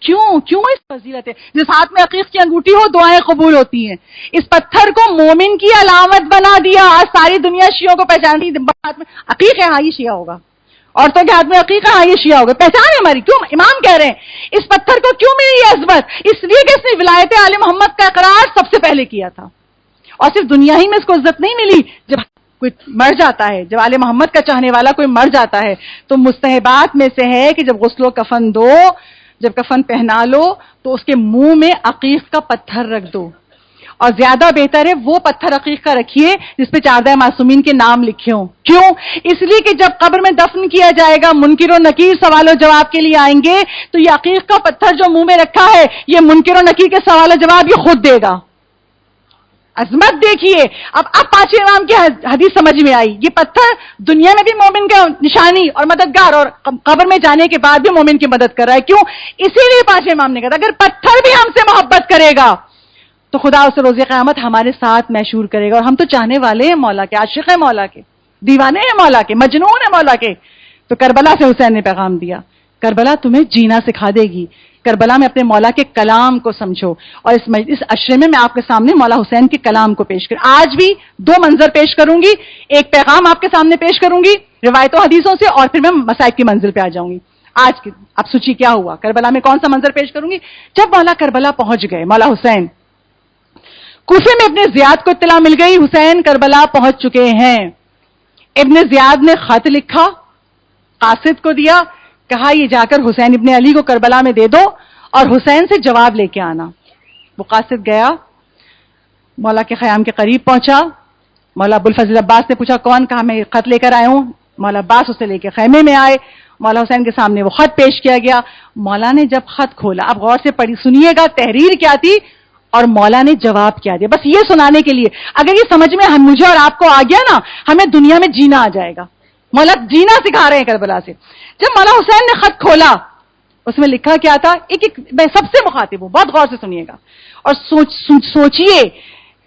کیوں اس فضیلت ہے؟ جس ہاتھ میں عقیق کی انگوٹھی ہو دعائیں قبول ہوتی ہیں۔ اس پتھر کو مومن کی علامت بنا دیا، آج ساری دنیا شیعوں کو پہچانتی، ہاتھ میں عقیق ہے، ہاں یہ شیعہ ہوگا، عورتوں کے ہاتھ میں عقیق ہے، ہاں یہ شیعہ ہوگا، پہچان ہے ہماری۔ کیوں امام کہہ رہے ہیں اس پتھر کو کیوں ملی یہ عظمت؟ اس لیے کہ اس نے ولایت آل محمد کا اقرار سب سے پہلے کیا تھا، اور صرف دنیا ہی میں اس کو عزت نہیں ملی، جب کوئی مر جاتا ہے، جب آل محمد کا چاہنے والا کوئی مر جاتا ہے تو مستحبات میں سے ہے کہ جب غسل و کفن دو، جب کفن پہنا لو تو اس کے منہ میں عقیق کا پتھر رکھ دو، اور زیادہ بہتر ہے وہ پتھر عقیق کا رکھیے جس پہ 14 معصومین کے نام لکھے ہوں۔ کیوں؟ اس لیے کہ جب قبر میں دفن کیا جائے گا، منکر و نکیر سوال و جواب کے لیے آئیں گے، تو یہ عقیق کا پتھر جو منہ میں رکھا ہے یہ منکر و نکیر کے سوال و جواب یہ خود دے گا۔ عظمت دیکھیے۔ اب 5 امام کی حدیث سمجھ میں آئی، یہ پتھر دنیا میں بھی مومن کا نشانی اور مددگار، اور قبر میں جانے کے بعد بھی مومن کی مدد کر رہا ہے۔ کیوں؟ اسی لیے 5 امام نے کہا اگر پتھر بھی ہم سے محبت کرے گا تو خدا اسے روز قیامت ہمارے ساتھ محشور کرے گا، اور ہم تو چاہنے والے ہیں مولا کے، عاشق ہیں مولا کے، دیوانے ہیں مولا کے، مجنون ہیں مولا کے۔ تو کربلا سے حسین نے پیغام دیا، کربلا تمہیں جینا سکھا دے گی، کربلا میں اپنے مولا کے کلام کو سمجھو۔ اور اس عشرے میں آپ کے سامنے مولا حسین کے کلام کو پیش کروں، آج بھی 2 منظر پیش کروں گی، ایک پیغام آپ کے سامنے پیش کروں گی روایتوں حدیثوں سے، اور پھر میں مصائب کی منزل پہ آ جاؤں گی۔ آج اب سوچیے کیا ہوا، کربلا میں کون سا منظر پیش کروں گی؟ جب مولا کربلا پہنچ گئے، مولا حسین کوفے میں ابن زیاد کو اطلاع مل گئی حسین کربلا پہنچ چکے ہیں۔ ابن زیاد نے خط لکھا، قاصد کو دیا، کہا یہ جا کر حسین ابن علی کو کربلا میں دے دو اور حسین سے جواب لے کے آنا۔ وہ قاصد گیا، مولا کے خیام کے قریب پہنچا، مولا ابوالفضل عباس نے پوچھا کون؟ کہا میں خط لے کر آیا ہوں۔ مولا عباس اسے لے کے خیمے میں آئے، مولا حسین کے سامنے وہ خط پیش کیا گیا۔ مولا نے جب خط کھولا، اب غور سے پڑھی سنیے گا تحریر کیا تھی اور مولا نے جواب کیا دیا، بس یہ سنانے کے لیے، اگر یہ سمجھ میں مجھے اور آپ کو آ گیا نا، ہمیں دنیا میں جینا آ جائے گا۔ مولا جینا سکھا رہے ہیں کربلا سے۔ جب مولا حسین نے خط کھولا، اس میں لکھا کیا تھا؟ ایک میں سب سے مخاطب ہوں، بہت غور سے سنیے گا اور سوچئے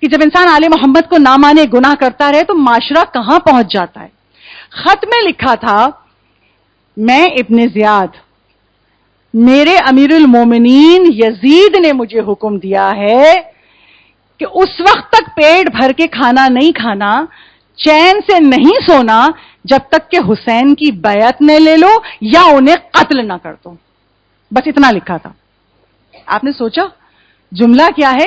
کہ جب انسان آل محمد کو نہ مانے، گناہ کرتا رہے تو معاشرہ کہاں پہنچ جاتا ہے۔ خط میں لکھا تھا، میں ابن زیاد، میرے امیر المومنین یزید نے مجھے حکم دیا ہے کہ اس وقت تک پیٹ بھر کے کھانا نہیں کھانا، چین سے نہیں سونا جب تک کہ حسین کی بیعت نہ لے لو یا انہیں قتل نہ کر دو۔ بس اتنا لکھا تھا۔ آپ نے سوچا جملہ کیا ہے؟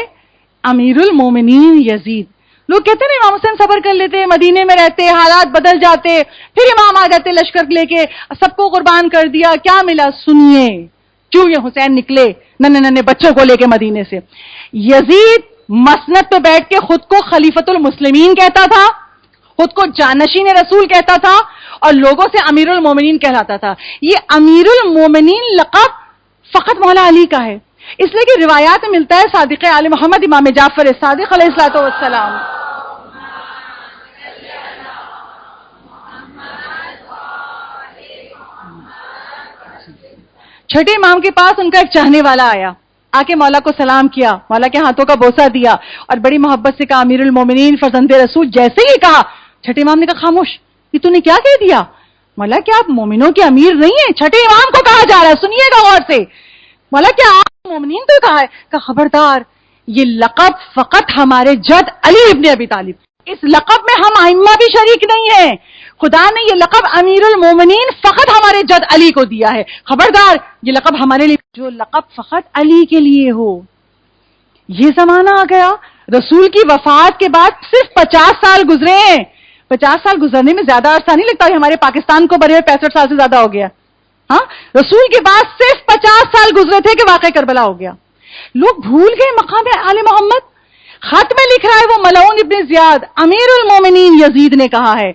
امیر المومنین یزید۔ لوگ کہتے ہیں نا امام حسین صبر کر لیتے، مدینے میں رہتے، حالات بدل جاتے، پھر امام آ جاتے لشکر لے کے، سب کو قربان کر دیا، کیا ملا؟ سنیے کیوں یہ حسین نکلے ننے ننے بچوں کو لے کے مدینے سے۔ یزید مسند پہ بیٹھ کے خود کو خلیفۃ المسلمین کہتا تھا، خود کو جانشین رسول کہتا تھا، اور لوگوں سے امیر المومنین کہلاتا تھا۔ یہ امیر المومنین لقب فقط مولا علی کا ہے، اس لیے کہ روایات میں ملتا ہے صادق آل محمد امام جعفر صادق علیہ الصلوۃ والسلام چھٹے امام کے پاس ان کا ایک چاہنے والا آیا، آ کے مولا کو سلام کیا، مولا کے ہاتھوں کا بوسہ دیا اور بڑی محبت سے کہا امیر المومنین فرزند رسول۔ جیسے ہی کہا چھٹے امام نے کہا خاموش، یہ تو نے کیا کہہ دیا؟ مولا کیا آپ مومنوں کے امیر نہیں ہیں؟ چھٹے امام کو کہا جا رہا ہے، سنیے گا غور سے۔ مولا کیا آپ مومنین تو کہا ہے؟ کہ خبردار، یہ لقب فقط ہمارے جد علی ابن ابی طالب، اس لقب میں ہم ائمہ بھی شریک نہیں ہیں، خدا نے یہ لقب امیر المومنین فقط ہمارے جد علی کو دیا ہے، خبردار یہ لقب ہمارے لیے، جو لقب فقط علی کے لیے ہو۔ یہ زمانہ آ گیا، رسول کی وفات کے بعد صرف 50 سال گزرے ہیں۔ 50 سال گزرنے میں زیادہ عرصہ نہیں لگتا، ہمارے پاکستان کو بڑے 65 سال سے زیادہ ہو گیا۔ ہاں، رسول کے بعد صرف 50 سال گزرے تھے کہ واقعہ کربلا ہو گیا۔ لوگ بھول گئے مقام آل محمد۔ خط میں لکھ رہا ہے وہ ملعون ابن زیاد، امیر المومنین یزید نے کہا ہے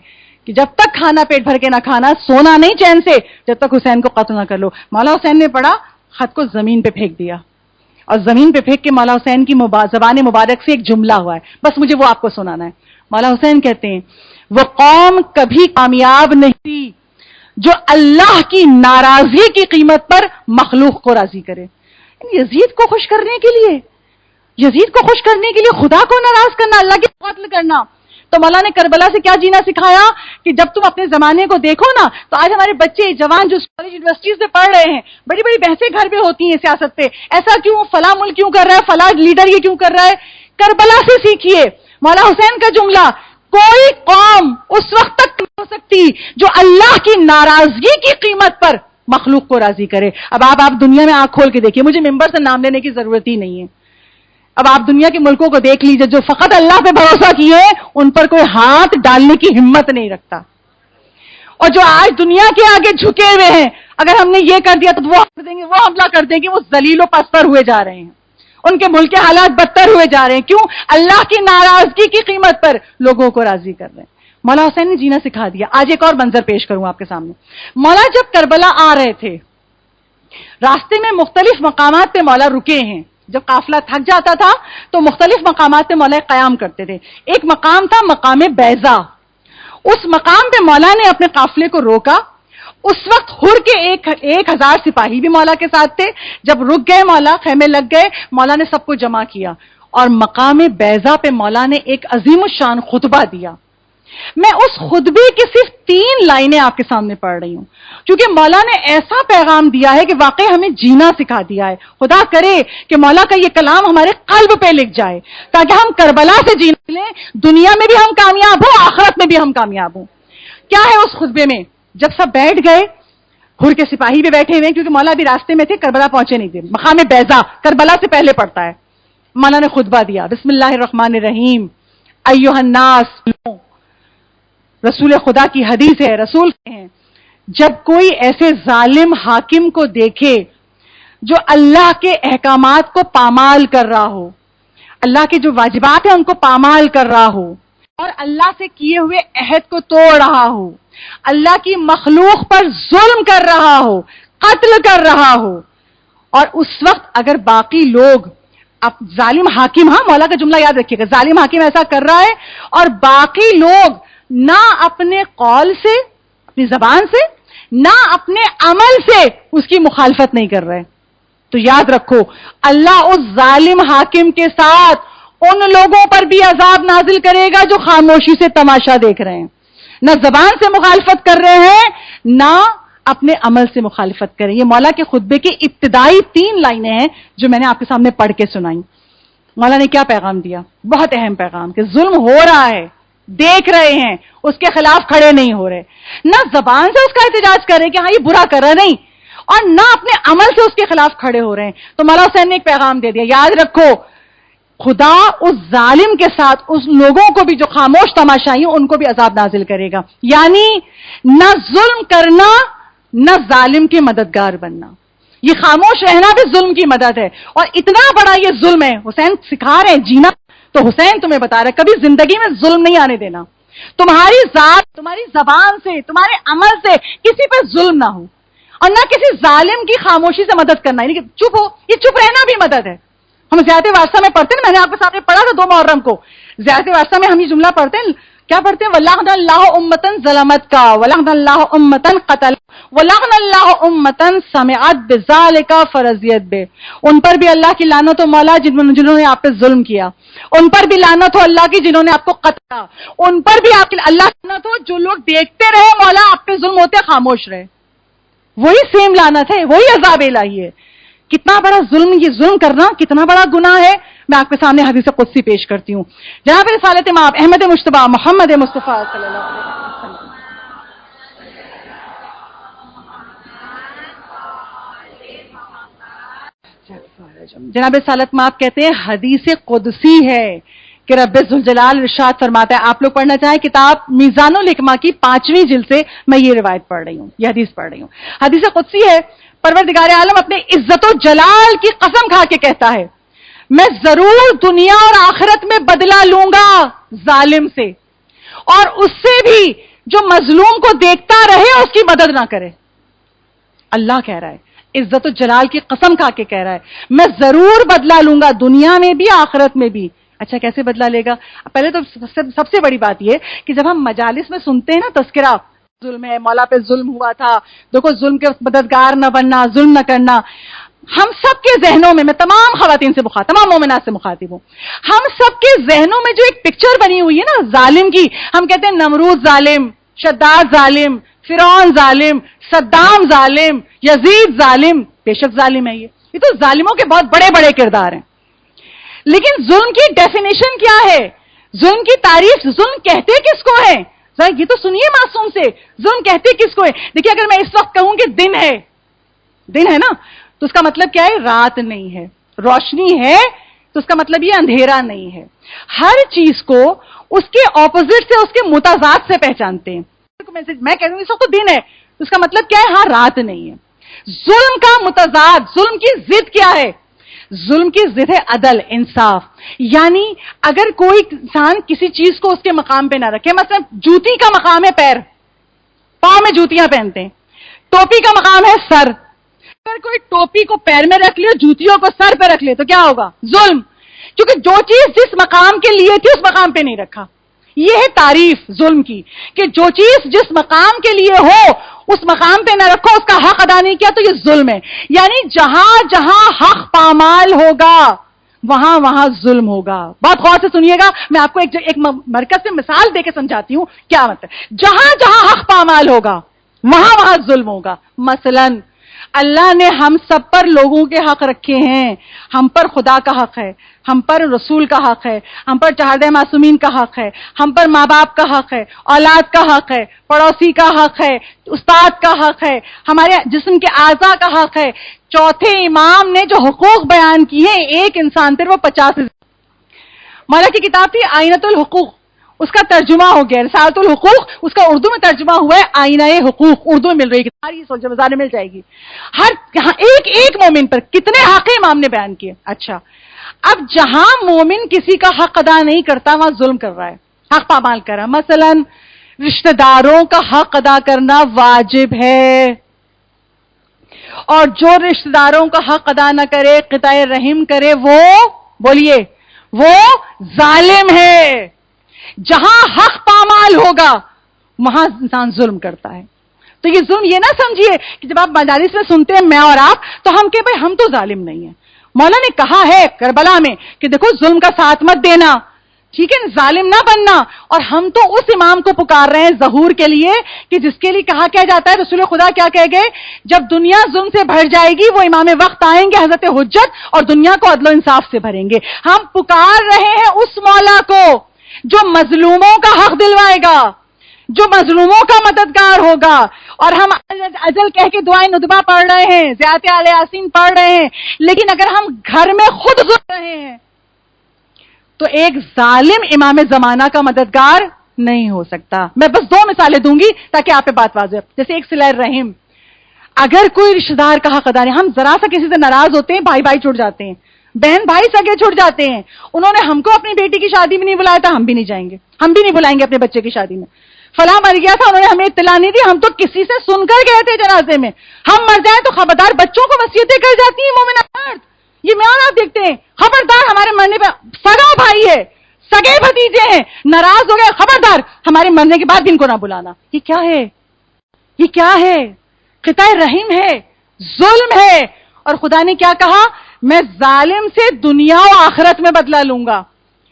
کہ جب تک کھانا پیٹ بھر کے نہ کھانا، سونا نہیں چین سے جب تک حسین کو قتل نہ کر لو۔ مولا حسین نے پڑھا، خط کو زمین پہ پھینک دیا، اور زمین پہ پھینک کے مولا حسین کی زبان مبارک سے ایک جملہ ہوا ہے، بس مجھے وہ آپ کو سنانا ہے۔ مولا حسین کہتے ہیں، وہ قوم کبھی کامیاب نہیں تھی جو اللہ کی ناراضی کی قیمت پر مخلوق کو راضی کرے۔ یزید کو خوش کرنے کے لیے، یزید کو خوش کرنے کے لیے خدا کو ناراض کرنا، اللہ کے قتل کرنا۔ تو مولا نے کربلا سے کیا جینا سکھایا کہ جب تم اپنے زمانے کو دیکھو نا، تو آج ہمارے بچے جوان جو کالج یونیورسٹیز میں پڑھ رہے ہیں، بڑی بڑی بحثیں گھر میں ہوتی ہیں سیاست پہ، ایسا کیوں، فلاں ملک کیوں کر رہا ہے، فلاں لیڈر یہ کیوں کر رہا ہے۔ کربلا سے سیکھیے مولا حسین کا جملہ، کوئی قوم اس وقت تک نہیں ہو سکتی جو اللہ کی ناراضگی کی قیمت پر مخلوق کو راضی کرے۔ اب آپ دنیا میں آنکھ کھول کے دیکھیے، مجھے ممبر سے نام لینے کی ضرورت ہی نہیں ہے۔ اب آپ دنیا کے ملکوں کو دیکھ لیجئے، جو فقط اللہ پہ بھروسہ کیے ان پر کوئی ہاتھ ڈالنے کی ہمت نہیں رکھتا، اور جو آج دنیا کے آگے جھکے ہوئے ہیں، اگر ہم نے یہ کر دیا تو وہ کر دیں گے، وہ حملہ کر دیں گے، وہ ذلیل و پستر ہوئے جا رہے ہیں، ان کے ملک کے حالات بدتر ہوئے جا رہے ہیں۔ کیوں؟ اللہ کی ناراضگی کی قیمت پر لوگوں کو راضی کر رہے ہیں۔ مولا حسین نے جینا سکھا دیا۔ آج ایک اور منظر پیش کروں آپ کے سامنے۔ مولا جب کربلا آ رہے تھے، راستے میں مختلف مقامات پہ مولا رکے ہیں۔ جب قافلہ تھک جاتا تھا تو مختلف مقامات پہ مولا قیام کرتے تھے۔ ایک مقام تھا مقام بیضا، اس مقام پہ مولا نے اپنے قافلے کو روکا۔ اس وقت ہر کے 1000 سپاہی بھی مولا کے ساتھ تھے۔ جب رک گئے مولا، خیمے لگ گئے، مولا نے سب کو جمع کیا اور مقام بیضا پہ مولا نے ایک عظیم الشان خطبہ دیا۔ میں اس خطبے کی صرف 3 لائنیں آپ کے سامنے پڑھ رہی ہوں، کیونکہ مولا نے ایسا پیغام دیا ہے کہ واقعی ہمیں جینا سکھا دیا ہے۔ خدا کرے کہ مولا کا یہ کلام ہمارے قلب پہ لکھ جائے تاکہ ہم کربلا سے جینا لیں، دنیا میں بھی ہم کامیاب ہوں، آخرت میں بھی ہم کامیاب ہوں۔ کیا ہے اس خطبے میں؟ جب سب بیٹھ گئے، ہر کے سپاہی بھی بیٹھے ہوئے کیونکہ مولا بھی راستے میں تھے، کربلا پہنچے نہیں تھے۔ مقام بیضا کربلا سے پہلے پڑتا ہے۔ مولا نے خطبہ دیا، بسم اللہ الرحمن الرحیم، ایھا الناس، رسول خدا کی حدیث ہے، رسول ہیں، جب کوئی ایسے ظالم حاکم کو دیکھے جو اللہ کے احکامات کو پامال کر رہا ہو، اللہ کے جو واجبات ہیں ان کو پامال کر رہا ہو، اور اللہ سے کیے ہوئے عہد کو توڑ رہا ہو، اللہ کی مخلوق پر ظلم کر رہا ہو، قتل کر رہا ہو، اور اس وقت اگر باقی لوگ، اب ظالم حاکم، ہاں مولا کا جملہ یاد رکھیے گا، ظالم حاکم ایسا کر رہا ہے اور باقی لوگ نہ اپنے قول سے، اپنی زبان سے، نہ اپنے عمل سے اس کی مخالفت نہیں کر رہے. تو یاد رکھو اللہ اس ظالم حاکم کے ساتھ ان لوگوں پر بھی عذاب نازل کرے گا جو خاموشی سے تماشا دیکھ رہے ہیں، نہ زبان سے مخالفت کر رہے ہیں نہ اپنے عمل سے مخالفت کریں. یہ مولا کے خطبے کی ابتدائی 3 لائنیں ہیں جو میں نے آپ کے سامنے پڑھ کے سنائی. مولا نے کیا پیغام دیا؟ بہت اہم پیغام کہ ظلم ہو رہا ہے، دیکھ رہے ہیں، اس کے خلاف کھڑے نہیں ہو رہے، نہ زبان سے اس کا احتجاج کرے کہ ہاں یہ برا کر رہا نہیں، اور نہ اپنے عمل سے اس کے خلاف کھڑے ہو رہے ہیں. تو مولا حسین نے ایک پیغام دے دیا، یاد رکھو خدا اس ظالم کے ساتھ اس لوگوں کو بھی جو خاموش تماشائی ان کو بھی عذاب نازل کرے گا. یعنی نہ ظلم کرنا نہ ظالم کے مددگار بننا. یہ خاموش رہنا بھی ظلم کی مدد ہے، اور اتنا بڑا یہ ظلم ہے. حسین سکھا رہے ہیں جینا، تو حسین تمہیں بتا رہے کبھی زندگی میں ظلم نہیں آنے دینا. تمہاری ذات، تمہاری زبان سے، تمہارے عمل سے کسی پہ ظلم نہ ہو، اور نہ کسی ظالم کی خاموشی سے مدد کرنا. یعنی کہ چپ ہو، یہ چپ رہنا بھی مدد ہے. ہم زیادہ وارثہ میں پڑھتے ہیں، میں نے آپ کے سامنے پڑھا تھا 2 محرم کو، زیادہ وارثہ میں ہم یہ جملہ پڑھتے ہیں، کیا پڑھتے ہیں؟ وَلَعْنَ اللَّهُ أُمَّةً ظَلَمَتْ کا، وَلَعْنَ اللَّهُ أُمَّةً قَتَلَ، وَلَعْنَ اللَّهُ أُمَّةً سَمِعَتْ بِذَلِكَ فَرَضِيَتْ بِهِ. ان پر بھی اللہ کی لعنت ہو مولا جنہوں نے آپ پہ ظلم کیا. ان پر بھی لعنت ہو اللہ کی جنہوں نے آپ کو قتل کیا. ان پر بھی آپ کی اللہ کی لعنت ہو جو لوگ دیکھتے رہے مولا آپ پہ ظلم ہوتے خاموش رہے. وہی سیم لعنت ہے، وہی عذاب الہی ہے. کتنا بڑا ظلم، یہ ظلم کرنا کتنا بڑا گناہ ہے. میں آپ کے سامنے حدیث قدسی پیش کرتی ہوں. جناب رسالت مآب احمد مجتبی محمد مصطفیٰ صلی اللہ علیہ وسلم، جناب رسالت مآب کہتے ہیں حدیث قدسی ہے کہ رب ذوالجلال ارشاد فرماتا ہے. آپ لوگ پڑھنا چاہیں کتاب میزان الحکمہ کی 5ویں جلد سے میں یہ روایت پڑھ رہی ہوں، یہ حدیث پڑھ رہی ہوں. حدیث قدسی ہے، پروردگار عالم اپنے عزت و جلال کی قسم کھا کے کہتا ہے میں ضرور دنیا اور آخرت میں بدلہ لوں گا ظالم سے، اور اس سے بھی جو مظلوم کو دیکھتا رہے اور اس کی مدد نہ کرے. اللہ کہہ رہا ہے، عزت و جلال کی قسم کھا کے کہہ رہا ہے میں ضرور بدلہ لوں گا دنیا میں بھی آخرت میں بھی. اچھا کیسے بدلہ لے گا؟ پہلے تو سب سے بڑی بات یہ کہ جب ہم مجالس میں سنتے ہیں نا تذکرہ ظلم ہے، مولا پہ ظلم ہوا تھا، دیکھو ظلم کے مددگار نہ بننا، ظلم نہ کرنا، ہم سب کے ذہنوں میں تمام خواتین سے مخاطب، تمام مومنات سے مخاطب ہوں، ہم سب کے ذہنوں میں جو ایک پکچر بنی ہوئی ہے نا ظالم کی، ہم کہتے ہیں نمرود ظالم، شداد ظالم، فرعون ظالم، صدام ظالم، یزید ظالم. بے شک ظالم ہے یہ تو ظالموں کے بہت بڑے بڑے کردار ہیں. لیکن ظلم کی ڈیفینیشن کیا ہے؟ ظلم کی تعریف، ظلم کہتے کس کو ہے؟ ذرا یہ تو سنیے معصوم سے، ظلم کہتے کس کو ہے؟ دیکھیے اگر میں اس وقت کہوں کہ دن ہے نا، تو اس کا مطلب کیا ہے؟ رات نہیں ہے. روشنی ہے تو اس کا مطلب یہ اندھیرا نہیں ہے. ہر چیز کو اس کے اپوزٹ سے، اس کے متضاد سے پہچانتے ہیں. میں کہہ رہی ہوں اس وقت تو دن ہے، تو اس کا مطلب کیا ہے؟ ہاں رات نہیں ہے. ظلم کا متضاد، ظلم کی ضد کیا ہے؟ ظلم کی ضد ہے عدل، انصاف. یعنی اگر کوئی انسان کسی چیز کو اس کے مقام پہ نہ رکھے، مثلا جوتی کا مقام ہے پیر، پاؤں میں جوتیاں پہنتے ہیں، ٹوپی کا مقام ہے سر، اگر کوئی ٹوپی کو پیر میں رکھ لے، جوتیوں کو سر پہ رکھ لے تو کیا ہوگا؟ ظلم. کیونکہ جو چیز جس مقام کے لیے تھی اس مقام پہ نہیں رکھا. یہ ہے تعریف ظلم کی کہ جو چیز جس مقام کے لیے ہو اس مقام پہ نہ رکھو، اس کا حق ادا نہیں کیا تو یہ ظلم ہے. یعنی جہاں جہاں حق پامال ہوگا وہاں وہاں ظلم ہوگا. بہت غور سے سنیے گا، میں آپ کو ایک مرکز سے مثال دے کے سمجھاتی ہوں کیا مطلب. جہاں جہاں حق پامال ہوگا وہاں وہاں ظلم ہوگا. مثلاً اللہ نے ہم سب پر لوگوں کے حق رکھے ہیں. ہم پر خدا کا حق ہے، ہم پر رسول کا حق ہے، ہم پر چہارہ معصومین کا حق ہے، ہم پر ماں باپ کا حق ہے، اولاد کا حق ہے، پڑوسی کا حق ہے، استاد کا حق ہے، ہمارے جسم کے اعضاء کا حق ہے. چوتھے امام نے جو حقوق بیان کیے ایک انسان پر وہ 50. مولا کی کتاب تھی آئینۃ الحقوق، اس کا ترجمہ ہو گیا رسالۃ الحقوق، اس کا اردو میں ترجمہ ہوا ہے آئینہ حقوق. اردو میں مل رہی ہے، ساری سوچ بازار میں مل جائے گی. ہر ایک ایک مومن پر کتنے حق امام نے بیان کیے. اچھا اب جہاں مومن کسی کا حق ادا نہیں کرتا وہاں ظلم کر رہا ہے، حق پامال کر رہا ہے. مثلا رشتہ داروں کا حق ادا کرنا واجب ہے، اور جو رشتہ داروں کا حق ادا نہ کرے، قطع رحم کرے، وہ بولیے وہ ظالم ہے. جہاں حق پامال ہوگا وہاں انسان ظلم کرتا ہے. تو یہ ظلم یہ نہ سمجھیے کہ جب آپ مجالس میں سنتے ہیں میں اور آپ تو ہم کہ بھائی ہم تو ظالم نہیں ہیں. مولا نے کہا ہے کربلا میں کہ دیکھو ظلم کا ساتھ مت دینا, ٹھیک ہے, ظالم نہ بننا. اور ہم تو اس امام کو پکار رہے ہیں ظہور کے لیے کہ جس کے لیے کہا کیا جاتا ہے, رسول خدا کیا کہہ گئے, جب دنیا ظلم سے بھر جائے گی وہ امام وقت آئیں گے حضرت حجت اور دنیا کو عدل و انصاف سے بھریں گے. ہم پکار رہے ہیں اس مولا کو جو مظلوموں کا حق دلوائے گا, جو مظلوموں کا مددگار ہوگا. اور ہم اجل کہہ کے دعائیں ندبہ پڑھ رہے ہیں, زیات آل یاسین پڑھ رہے ہیں, لیکن اگر ہم گھر میں خود ظلم رہے ہیں تو ایک ظالم امام زمانہ کا مددگار نہیں ہو سکتا. میں بس 2 مثالیں دوں گی تاکہ آپ پہ بات واضح. جیسے ایک صلہ الرحم, اگر کوئی رشتہ دار کا حق ادا نہیں, ہم ذرا سا کسی سے ناراض ہوتے ہیں, بھائی بھائی چھوٹ جاتے ہیں, بہن بھائی سگے چھوٹ جاتے ہیں. انہوں نے ہم کو اپنی بیٹی کی شادی میں نہیں بلایا تھا, ہم بھی نہیں جائیں گے, ہم بھی نہیں بلائیں گے اپنے بچے کی شادی میں. فلاں مر گیا تھا, انہوں نے ہمیں اطلاع نہیں دی, ہم تو کسی سے سن کر گئے تھے جنازے میں. ہم مر جائیں تو خبردار بچوں کو وصیتیں کر جاتی ہیں مومنات. یہ میں اور آپ دیکھتے ہیں, خبردار ہمارے مرنے پہ سگا بھائی ہے, سگے بھتیجے ہیں, ناراض ہو گئے, خبردار ہمارے مرنے کے بعد بھی ان کو نہ بلانا. یہ کیا ہے, یہ کیا ہے؟ قطع رحم ہے, ظلم ہے. اور خدا نے کیا کہا, میں ظالم سے دنیا و آخرت میں بدلہ لوں گا.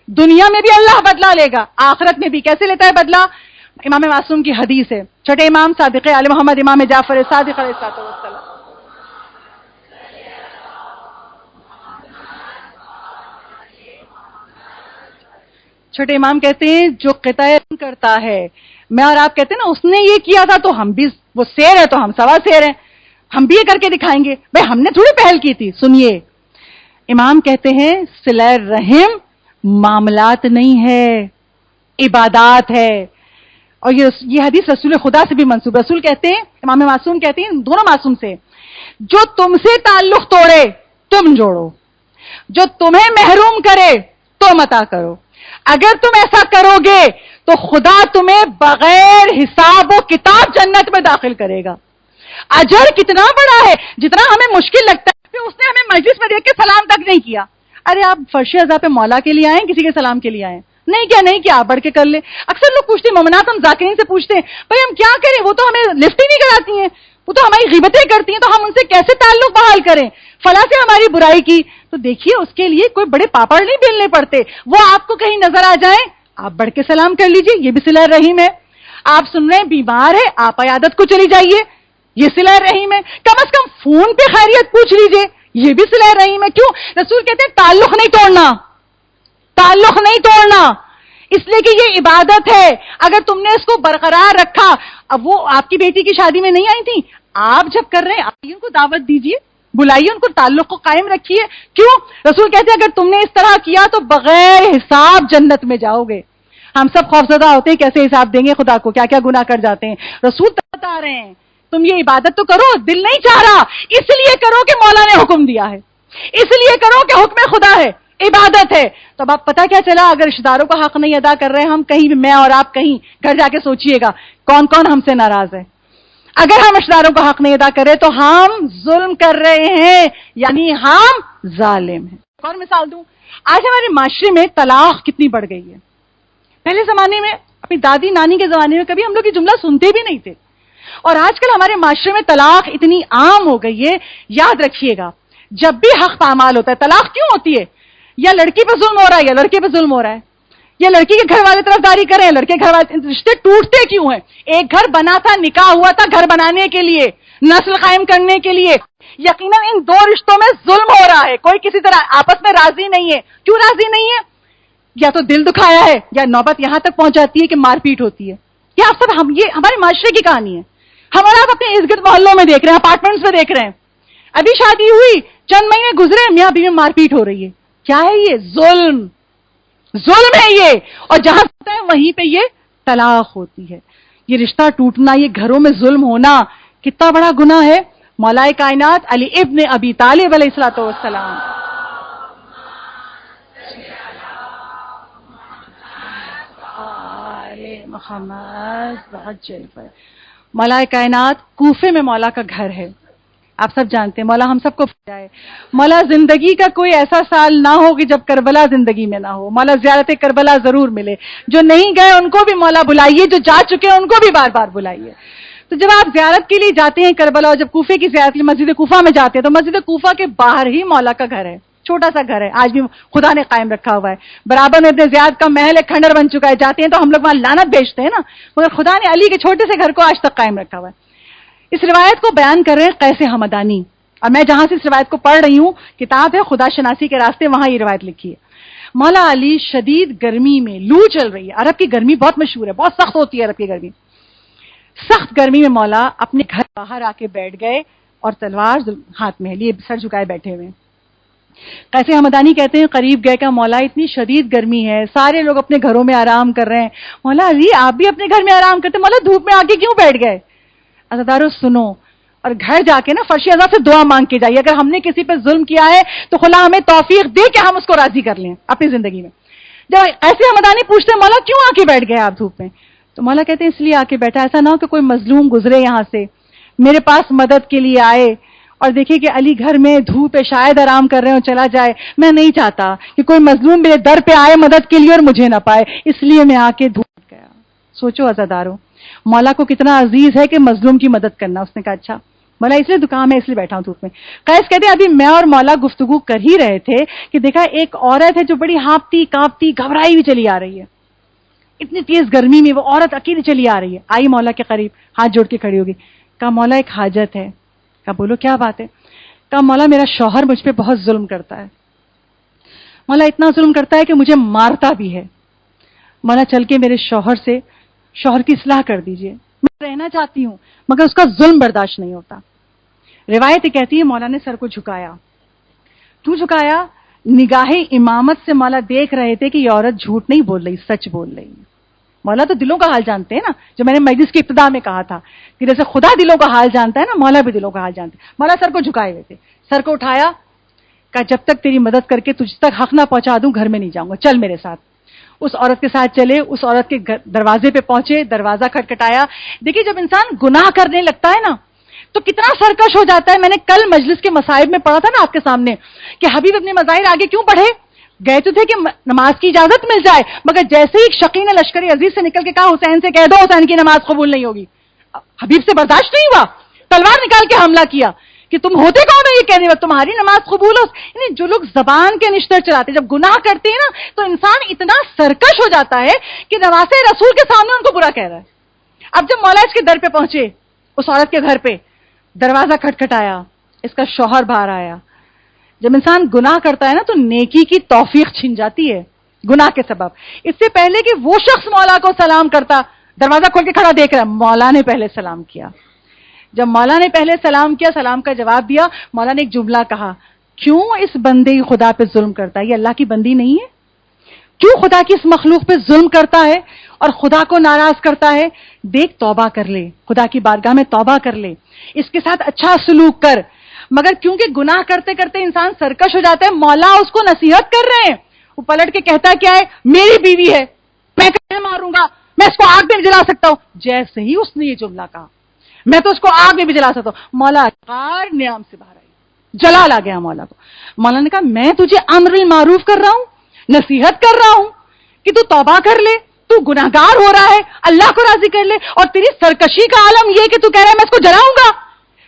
دنیا میں بھی اللہ بدلہ لے گا, آخرت میں بھی. کیسے لیتا ہے بدلہ؟ امام معصوم کی حدیث ہے, چھٹے امام صادق آل محمد امام جعفر صادق علیہ السلام. چھوٹے امام کہتے ہیں جو قطع کرتا ہے, میں اور آپ کہتے ہیں نا اس نے یہ کیا تھا تو ہم بھی, وہ سیر ہے تو ہم سوا سیر ہیں, ہم بھی یہ کر کے دکھائیں گے. بھائی ہم نے تھوڑی پہل کی تھی. سنیے, امام کہتے ہیں صلہ رحم معاملات نہیں ہے, عبادات ہے. اور یہ حدیث رسول خدا سے بھی منسوب. رسول کہتے ہیں, امام معصوم کہتے ہیں, دونوں معصوم سے, جو تم سے تعلق توڑے تم جوڑو, جو تمہیں محروم کرے تم عطا کرو. اگر تم ایسا کرو گے تو خدا تمہیں بغیر حساب و کتاب جنت میں داخل کرے گا. اجر کتنا بڑا ہے, جتنا ہمیں مشکل لگتا ہے. پھر اس نے ہمیں مجلس میں دیکھ کے سلام تک نہیں کیا. ارے آپ فرش عزا پہ مولا کے لیے آئے, کسی کے سلام کے لیے آئے؟ نہیں کیا آپ بڑھ کے کر لے. اکثر لوگ پوچھتے ہیں, مومنات ہم ذاکرین سے پوچھتے ہیں, بھائی ہم کیا کریں, وہ تو ہمیں لفٹ ہی نہیں کراتی ہیں, وہ تو ہماری غیبتیں کرتی ہیں, تو ہم ان سے کیسے تعلق بحال کریں؟ فلاں سے ہماری برائی کی, تو دیکھیے اس کے لیے کوئی بڑے پاپڑ نہیں بیلنے پڑتے. وہ آپ کو کہیں نظر آ جائیں, آپ بڑھ کے سلام کر لیجئے, یہ بھی صلہ رحیم ہے. آپ سن رہے ہیں بیمار ہے, آپ عیادت کو چلی جائیے, یہ صلہ رحیم ہے. کم از کم فون پہ خیریت پوچھ لیجئے, یہ بھی صلہ رحیم ہے. کیوں؟ رسول کہتے ہیں تعلق نہیں توڑنا, تعلق نہیں توڑنا, اس لیے کہ یہ عبادت ہے. اگر تم نے اس کو برقرار رکھا, اب وہ آپ کی بیٹی کی شادی میں نہیں آئی تھی, آپ جب کر رہے ہیں آپ ان کو دعوت دیجئے, بلائیے, ان کو تعلق کو قائم رکھیے. کیوں؟ رسول کہتے ہیں اگر تم نے اس طرح کیا تو بغیر حساب جنت میں جاؤ گے. ہم سب خوفزدہ ہوتے ہیں کیسے حساب دیں گے خدا کو, کیا کیا گناہ کر جاتے ہیں. رسول بتا رہے ہیں تم یہ عبادت تو کرو, دل نہیں چاہ رہا, اس لیے کرو کہ مولا نے حکم دیا ہے, اس لیے کرو کہ حکم خدا ہے, عبادت ہے. تو اب آپ پتا کیا چلا, اگر رشتہ داروں کا حق نہیں ادا کر رہے ہم کہیں بھی, میں اور آپ کہیں گھر جا کے سوچئے گا کون کون ہم سے ناراض ہے. اگر ہم رشتہ داروں کا حق نہیں ادا کر رہے تو ہم ظلم کر رہے ہیں, یعنی ہم ظالم ہیں. اور مثال دوں, آج ہمارے معاشرے میں طلاق کتنی بڑھ گئی ہے. پہلے زمانے میں, اپنی دادی نانی کے زمانے میں کبھی ہم لوگ یہ جملہ سنتے بھی نہیں تھے, اور آج کل ہمارے معاشرے میں طلاق اتنی عام ہو گئی ہے. یاد رکھیے گا, جب بھی حق پامال ہوتا ہے, طلاق کیوں ہوتی ہے؟ یا لڑکی پہ ظلم ہو رہا ہے یا لڑکے پہ ظلم ہو رہا ہے, یا لڑکی کے گھر والے طرفداری کریں, لڑکے گھر والے. رشتے ٹوٹتے کیوں ہیں؟ ایک گھر بنا تھا, نکاح ہوا تھا گھر بنانے کے لیے, نسل قائم کرنے کے لیے. یقیناً ان دو رشتوں میں ظلم ہو رہا ہے, کوئی کسی طرح آپس میں راضی نہیں ہے. کیوں راضی نہیں ہے؟ یا تو دل دکھایا ہے, یا نوبت یہاں تک پہنچ جاتی ہے کہ مار پیٹ ہوتی ہے. کیا آپ سب, ہم یہ ہمارے معاشرے کی کہانی ہے. ہمارا آپ اپنے ارد گرد محلوں میں دیکھ رہے ہیں, اپارٹمنٹس میں دیکھ رہے ہیں, ابھی شادی ہوئی چند مہینے گزرے, میاں بیوی میں مار پیٹ ہو رہی ہے. کیا ہے یہ؟ ظلم, ظلم ہے یہ. اور جہاں ہوتا ہے وہیں پہ یہ طلاق ہوتی ہے. یہ رشتہ ٹوٹنا, یہ گھروں میں ظلم ہونا کتنا بڑا گناہ ہے. مولا کائنات علی ابن ابی طالب علیہ الصلوۃ والسلام, محمد مولا کائنات کوفے میں مولا کا گھر ہے. آپ سب جانتے ہیں, مولا ہم سب کو جائے. مولا زندگی کا کوئی ایسا سال نہ ہو کہ جب کربلا زندگی میں نہ ہو. مولا زیارت کربلا ضرور ملے. جو نہیں گئے ان کو بھی مولا بلائیے, جو جا چکے ہیں ان کو بھی بار بار بلائیے. تو جب آپ زیارت کے لیے جاتے ہیں کربلا، اور جب کوفے کی زیارت کے لیے مسجد کوفہ میں جاتے ہیں تو مسجد کوفہ کے باہر ہی مولا کا گھر ہے، چھوٹا سا گھر ہے، آج بھی خدا نے قائم رکھا ہوا ہے. برابر میں ابن زیاد کا محل ایک کھنڈر بن چکا ہے، جاتے ہیں تو ہم لوگ وہاں لعنت بھیجتے ہیں نا، مگر خدا نے علی کے چھوٹے سے گھر کو آج تک قائم رکھا ہوا ہے. اس روایت کو بیان کر رہے ہیں قیس حمدانی، اور میں جہاں سے اس روایت کو پڑھ رہی ہوں کتاب ہے خدا شناسی کے راستے، وہاں یہ روایت لکھی ہے. مولا علی شدید گرمی میں، لو چل رہی ہے، عرب کی گرمی بہت مشہور ہے، بہت سخت ہوتی ہے عرب کی گرمی، سخت گرمی میں مولا اپنے گھر باہر آ کے بیٹھ گئے اور تلوار ہاتھ میں لیے سر جھکائے بیٹھے ہوئے. قیس حمدانی کہتے ہیں قریب گئے کہ مولا اتنی شدید گرمی ہے، سارے لوگ اپنے گھروں میں آرام کر رہے ہیں، مولا علی آپ بھی اپنے گھر میں آرام کرتے، مولا دھوپ میں آ کے کیوں بیٹھ گئے؟ عزادارو سنو، اور گھر جا کے نا فرش اعلیٰ سے دعا مانگ کے جائیے، اگر ہم نے کسی پہ ظلم کیا ہے تو خدا ہمیں توفیق دے کہ ہم اس کو راضی کر لیں اپنی زندگی میں. جب ایسے حمدانی پوچھتے ہیں مولا کیوں آ کے بیٹھ گئے آپ دھوپ میں، تو مولا کہتے ہیں اس لیے آ کے بیٹھا، ایسا نہ ہو کہ کوئی مظلوم گزرے یہاں سے میرے پاس مدد کے لیے آئے اور دیکھے کہ علی گھر میں دھوپ ہے، شاید آرام کر رہے ہو، چلا جائے. میں نہیں چاہتا کہ کوئی مظلوم میرے در پہ آئے مدد کے لیے اور مجھے نہ پائے، اس لیے میں آ کے دھوپ گیا. سوچو عزادارو، مولا کو کتنا عزیز ہے کہ مظلوم کی مدد کرنا. اس نے کہا اچھا مولا اس لیے دکان میں اس لیے بیٹھا ہوں دھوپ میں. قیس کہتے ہیں ابھی میں اور مولا گفتگو کر ہی رہے تھے کہ دیکھا ایک عورت ہے جو بڑی ہانپتی کانپتی گھبرائی ہوئی چلی آ رہی ہے، اتنی تیز گرمی میں وہ عورت اکیلی چلی آ رہی ہے. آئی مولا کے قریب، ہاتھ جوڑ کے کھڑی ہوگی. کہا مولا ایک حاجت ہے. کہا بولو کیا بات ہے؟ کہا مولا میرا شوہر مجھ پہ بہت ظلم کرتا ہے، مولا اتنا ظلم کرتا ہے کہ مجھے مارتا بھی ہے. مولا چل کے میرے شوہر کی اصلاح کر دیجئے، میں رہنا چاہتی ہوں مگر اس کا ظلم برداشت نہیں ہوتا. روایت کہتی ہے مولا نے سر کو جھکایا. کیوں جھکایا؟ نگاہ امامت سے مولا دیکھ رہے تھے کہ یہ عورت جھوٹ نہیں بول رہی، سچ بول رہی. مولا تو دلوں کا حال جانتے ہیں نا، جو میں نے مجلس کی ابتدا میں کہا تھا کہ جیسے خدا دلوں کا حال جانتا ہے نا، مولا بھی دلوں کا حال جانتے ہیں. مولا سر کو جھکائے ہوئے تھے، سر کو اٹھایا، کہا جب تک تیری مدد کر کے تجھ تک حق نہ پہنچا دوں گھر میں نہیں جاؤں گا، چل میرے ساتھ. اس عورت کے ساتھ چلے، اس عورت کے دروازے پہ پہنچے، دروازہ کھٹکھٹایا. دیکھیے جب انسان گناہ کرنے لگتا ہے نا تو کتنا سرکش ہو جاتا ہے. میں نے کل مجلس کے مصائب میں پڑھا تھا نا آپ کے سامنے کہ حبیب اپنے مظاہر آگے کیوں پڑھے، گئے تو تھے کہ نماز کی اجازت مل جائے، مگر جیسے ہی شقی نے لشکر عزیز سے نکل کے کہا حسین سے کہہ دو حسین کی نماز قبول نہیں ہوگی، حبیب سے برداشت نہیں ہوا، تلوار نکال کے حملہ کیا کہ تم ہوتے کون ہو یہ کہنے وقت تمہاری نماز قبول ہو. یعنی جو لوگ زبان کے نشتر چلاتے جب گناہ کرتے ہیں نا تو انسان اتنا سرکش ہو جاتا ہے کہ نواز رسول کے سامنے ان کو برا کہہ رہا ہے. اب جب مولا اس کے در پہ پہنچے، اس عورت کے گھر پہ دروازہ کھٹکھٹایا، اس کا شوہر باہر آیا. جب انسان گناہ کرتا ہے نا تو نیکی کی توفیق چھن جاتی ہے گناہ کے سبب. اس سے پہلے کہ وہ شخص مولا کو سلام کرتا، دروازہ کھول کے کھڑا دیکھ رہا، مولا نے پہلے سلام کیا. جب مولا نے پہلے سلام کیا، سلام کا جواب دیا، مولا نے ایک جملہ کہا، کیوں اس بندے خدا پہ ظلم کرتا ہے؟ یہ اللہ کی بندی نہیں ہے؟ کیوں خدا کی اس مخلوق پہ ظلم کرتا ہے اور خدا کو ناراض کرتا ہے؟ دیکھ توبہ کر لے، خدا کی بارگاہ میں توبہ کر لے، اس کے ساتھ اچھا سلوک کر. مگر کیونکہ گناہ کرتے کرتے انسان سرکش ہو جاتا ہے، مولا اس کو نصیحت کر رہے ہیں. وہ پلٹ کے کہتا کیا ہے؟ میری بیوی ہے، میں کیسے ماروں گا، میں اس کو آگ میں جلا سکتا ہوں. جیسے ہی اس نے یہ جملہ کہا، میں تو اس کو آگ میں بھی جلا سکتا ہوں، مولا نعم سے باہر آئی، جلال آ گیا مولا کو. مولا نے کہا میں تجھے امر بالمعروف کر رہا ہوں، نصیحت کر رہا ہوں کہ تو توبہ کر لے، تو گناہگار ہو رہا ہے، اللہ کو راضی کر لے، اور تیری سرکشی کا عالم یہ کہ تو کہہ رہا ہے میں اس کو جلاؤں گا.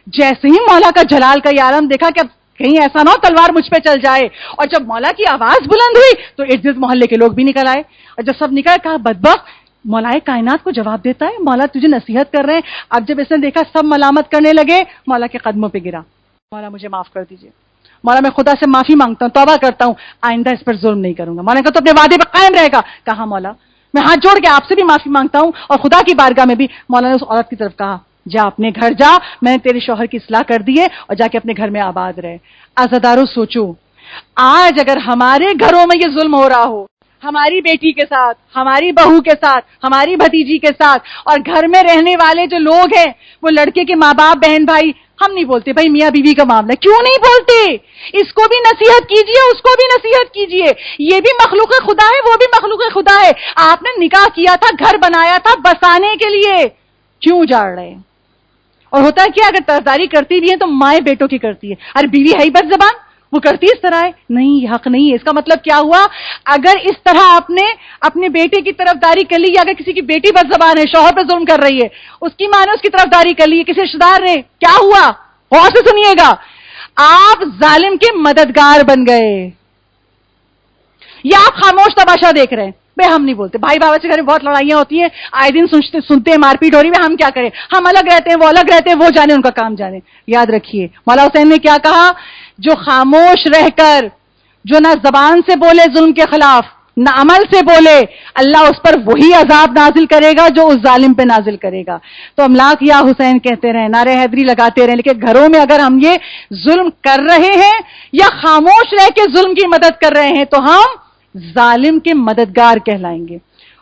جیسے ہی مولا کا جلال کا یہ عالم دیکھا کہ اب کہیں ایسا نہ ہو تلوار مجھ پہ چل جائے، اور جب مولا کی آواز بلند ہوئی تو ارد گرد محلے کے لوگ بھی نکل آئے، اور جب سب نکل کہا بدبخت مولا کائنات کو جواب دیتا ہے، مولا تجھے نصیحت کر رہے ہیں. اب جب اس نے دیکھا سب ملامت کرنے لگے، مولا کے قدموں پہ گرا، مولا مجھے معاف کر دیجئے، مولا میں خدا سے معافی مانگتا ہوں، توبہ کرتا ہوں، آئندہ اس پر ظلم نہیں کروں گا. مولا نے کہا تو اپنے وعدے پہ قائم رہے گا. کہا مولا میں ہاتھ جوڑ کے آپ سے بھی معافی مانگتا ہوں اور خدا کی بارگاہ میں بھی. مولا نے اس عورت کی طرف کہا جا اپنے گھر جا، میں نے تیرے شوہر کی اصلاح کر دی ہے، اور جا کے اپنے گھر میں آباد رہے. عزادارو سوچو، آج اگر ہمارے گھروں میں یہ ظلم ہو رہا ہو، ہماری بیٹی کے ساتھ، ہماری بہو کے ساتھ، ہماری بھتیجی کے ساتھ، اور گھر میں رہنے والے جو لوگ ہیں وہ لڑکے کے ماں باپ بہن بھائی، ہم نہیں بولتے بھائی میاں بیوی کا معاملہ، کیوں نہیں بولتے؟ اس کو بھی نصیحت کیجئے، اس کو بھی نصیحت کیجئے. یہ بھی مخلوق خدا ہے، وہ بھی مخلوق خدا ہے. آپ نے نکاح کیا تھا، گھر بنایا تھا بسانے کے لیے، کیوں اجاڑ رہے؟ اور ہوتا ہے کیا، اگر طرفداری کرتی بھی ہے تو مائیں بیٹوں کی کرتی ہے. ارے بیوی ہے ہی بد زبان، وہ کرتی اس طرح ہے، نہیں یہ حق نہیں ہے. اس کا مطلب کیا ہوا؟ اگر اس طرح آپ نے اپنے بیٹے کی طرفداری کر لی، یا اگر کسی کی بیٹی بد زبان ہے، شوہر پہ ظلم کر رہی ہے، اس کی ماں نے اس کی طرفداری کر لی ہے، کسی رشتے دار نے، کیا ہوا؟ غور سے سنیے گا، آپ ظالم کے مددگار بن گئے، یا آپ خاموش تماشا دیکھ رہے ہیں. بھائی ہم نہیں بولتے، بھائی بابا سے گھر میں بہت لڑائیاں ہوتی ہیں، آئے دن سنتے ہیں مار پیٹ ہو رہی ہے، ہم کیا کریں؟ ہم الگ رہتے ہیں، وہ الگ رہتے ہیں، وہ جانے ان کا کام جانے. یاد رکھیے مولا حسین نے کیا کہا؟ جو خاموش رہ کر، جو نہ زبان سے بولے ظلم کے خلاف، نہ عمل سے بولے، اللہ اس پر وہی عذاب نازل کرے گا جو اس ظالم پہ نازل کرے گا. تو ہم لاکھ یا حسین کہتے رہیں، نعرہ حیدری لگاتے رہیں، لیکن گھروں میں اگر ہم یہ ظلم کر رہے ہیں یا خاموش رہ کے ظلم کی مدد کر رہے ہیں تو ہم ظالم کے مددگار کہلائیں گے.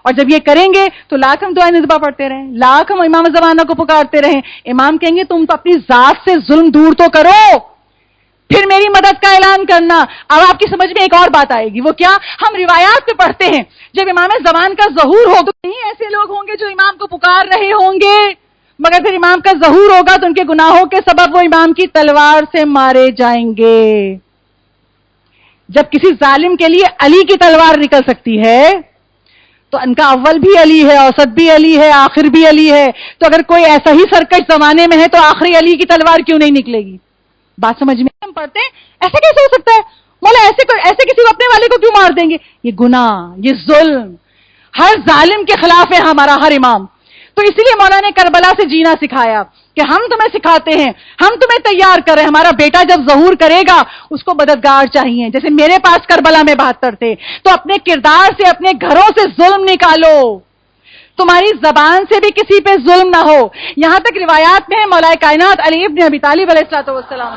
اور جب یہ کریں گے تو لاکھ ہم دعائیں نسبہ پڑھتے رہیں، لاکھ ہم امام زمانہ کو پکارتے رہیں. امام کہیں گے تم تو اپنی ذات سے ظلم دور تو کرو، پھر میری مدد کا اعلان کرنا. اب آپ کی سمجھ میں ایک اور بات آئے گی، وہ کیا؟ ہم روایات پہ پڑھتے ہیں جب امام زمان کا ظہور ہوگا، نہیں ایسے لوگ ہوں گے جو امام کو پکار رہے ہوں گے، مگر پھر امام کا ظہور ہوگا تو ان کے گناہوں کے سبب وہ امام کی تلوار سے مارے جائیں گے. جب کسی ظالم کے لیے علی کی تلوار نکل سکتی ہے تو ان کا اول بھی علی ہے، اوسط بھی علی ہے، آخر بھی علی ہے. تو اگر کوئی ایسا ہی سرکش زمانے میں ہے تو آخری علی کی تلوار کیوں نہیں نکلے گی؟ بات سمجھ میں ہم پڑھتے ہیں ایسا کیسے ہو سکتا ہے؟ مولا ایسے کسی اپنے والے کو کیوں مار دیں گے؟ یہ گناہ، یہ ظلم، ہر ظالم کے خلاف ہے ہمارا ہر امام. تو اسی لیے مولا نے کربلا سے جینا سکھایا کہ ہم تمہیں سکھاتے ہیں، ہم تمہیں تیار کر رہے ہیں. ہمارا بیٹا جب ظہور کرے گا اس کو مددگار چاہیے. جیسے میرے پاس کربلا میں 72 تھے، تو اپنے کردار سے، اپنے گھروں سے ظلم نکالو، تمہاری زبان سے بھی کسی پہ ظلم نہ ہو. یہاں تک روایات میں ہے مولا کائنات علی ابن ابی طالب علیہ الصلوۃ والسلام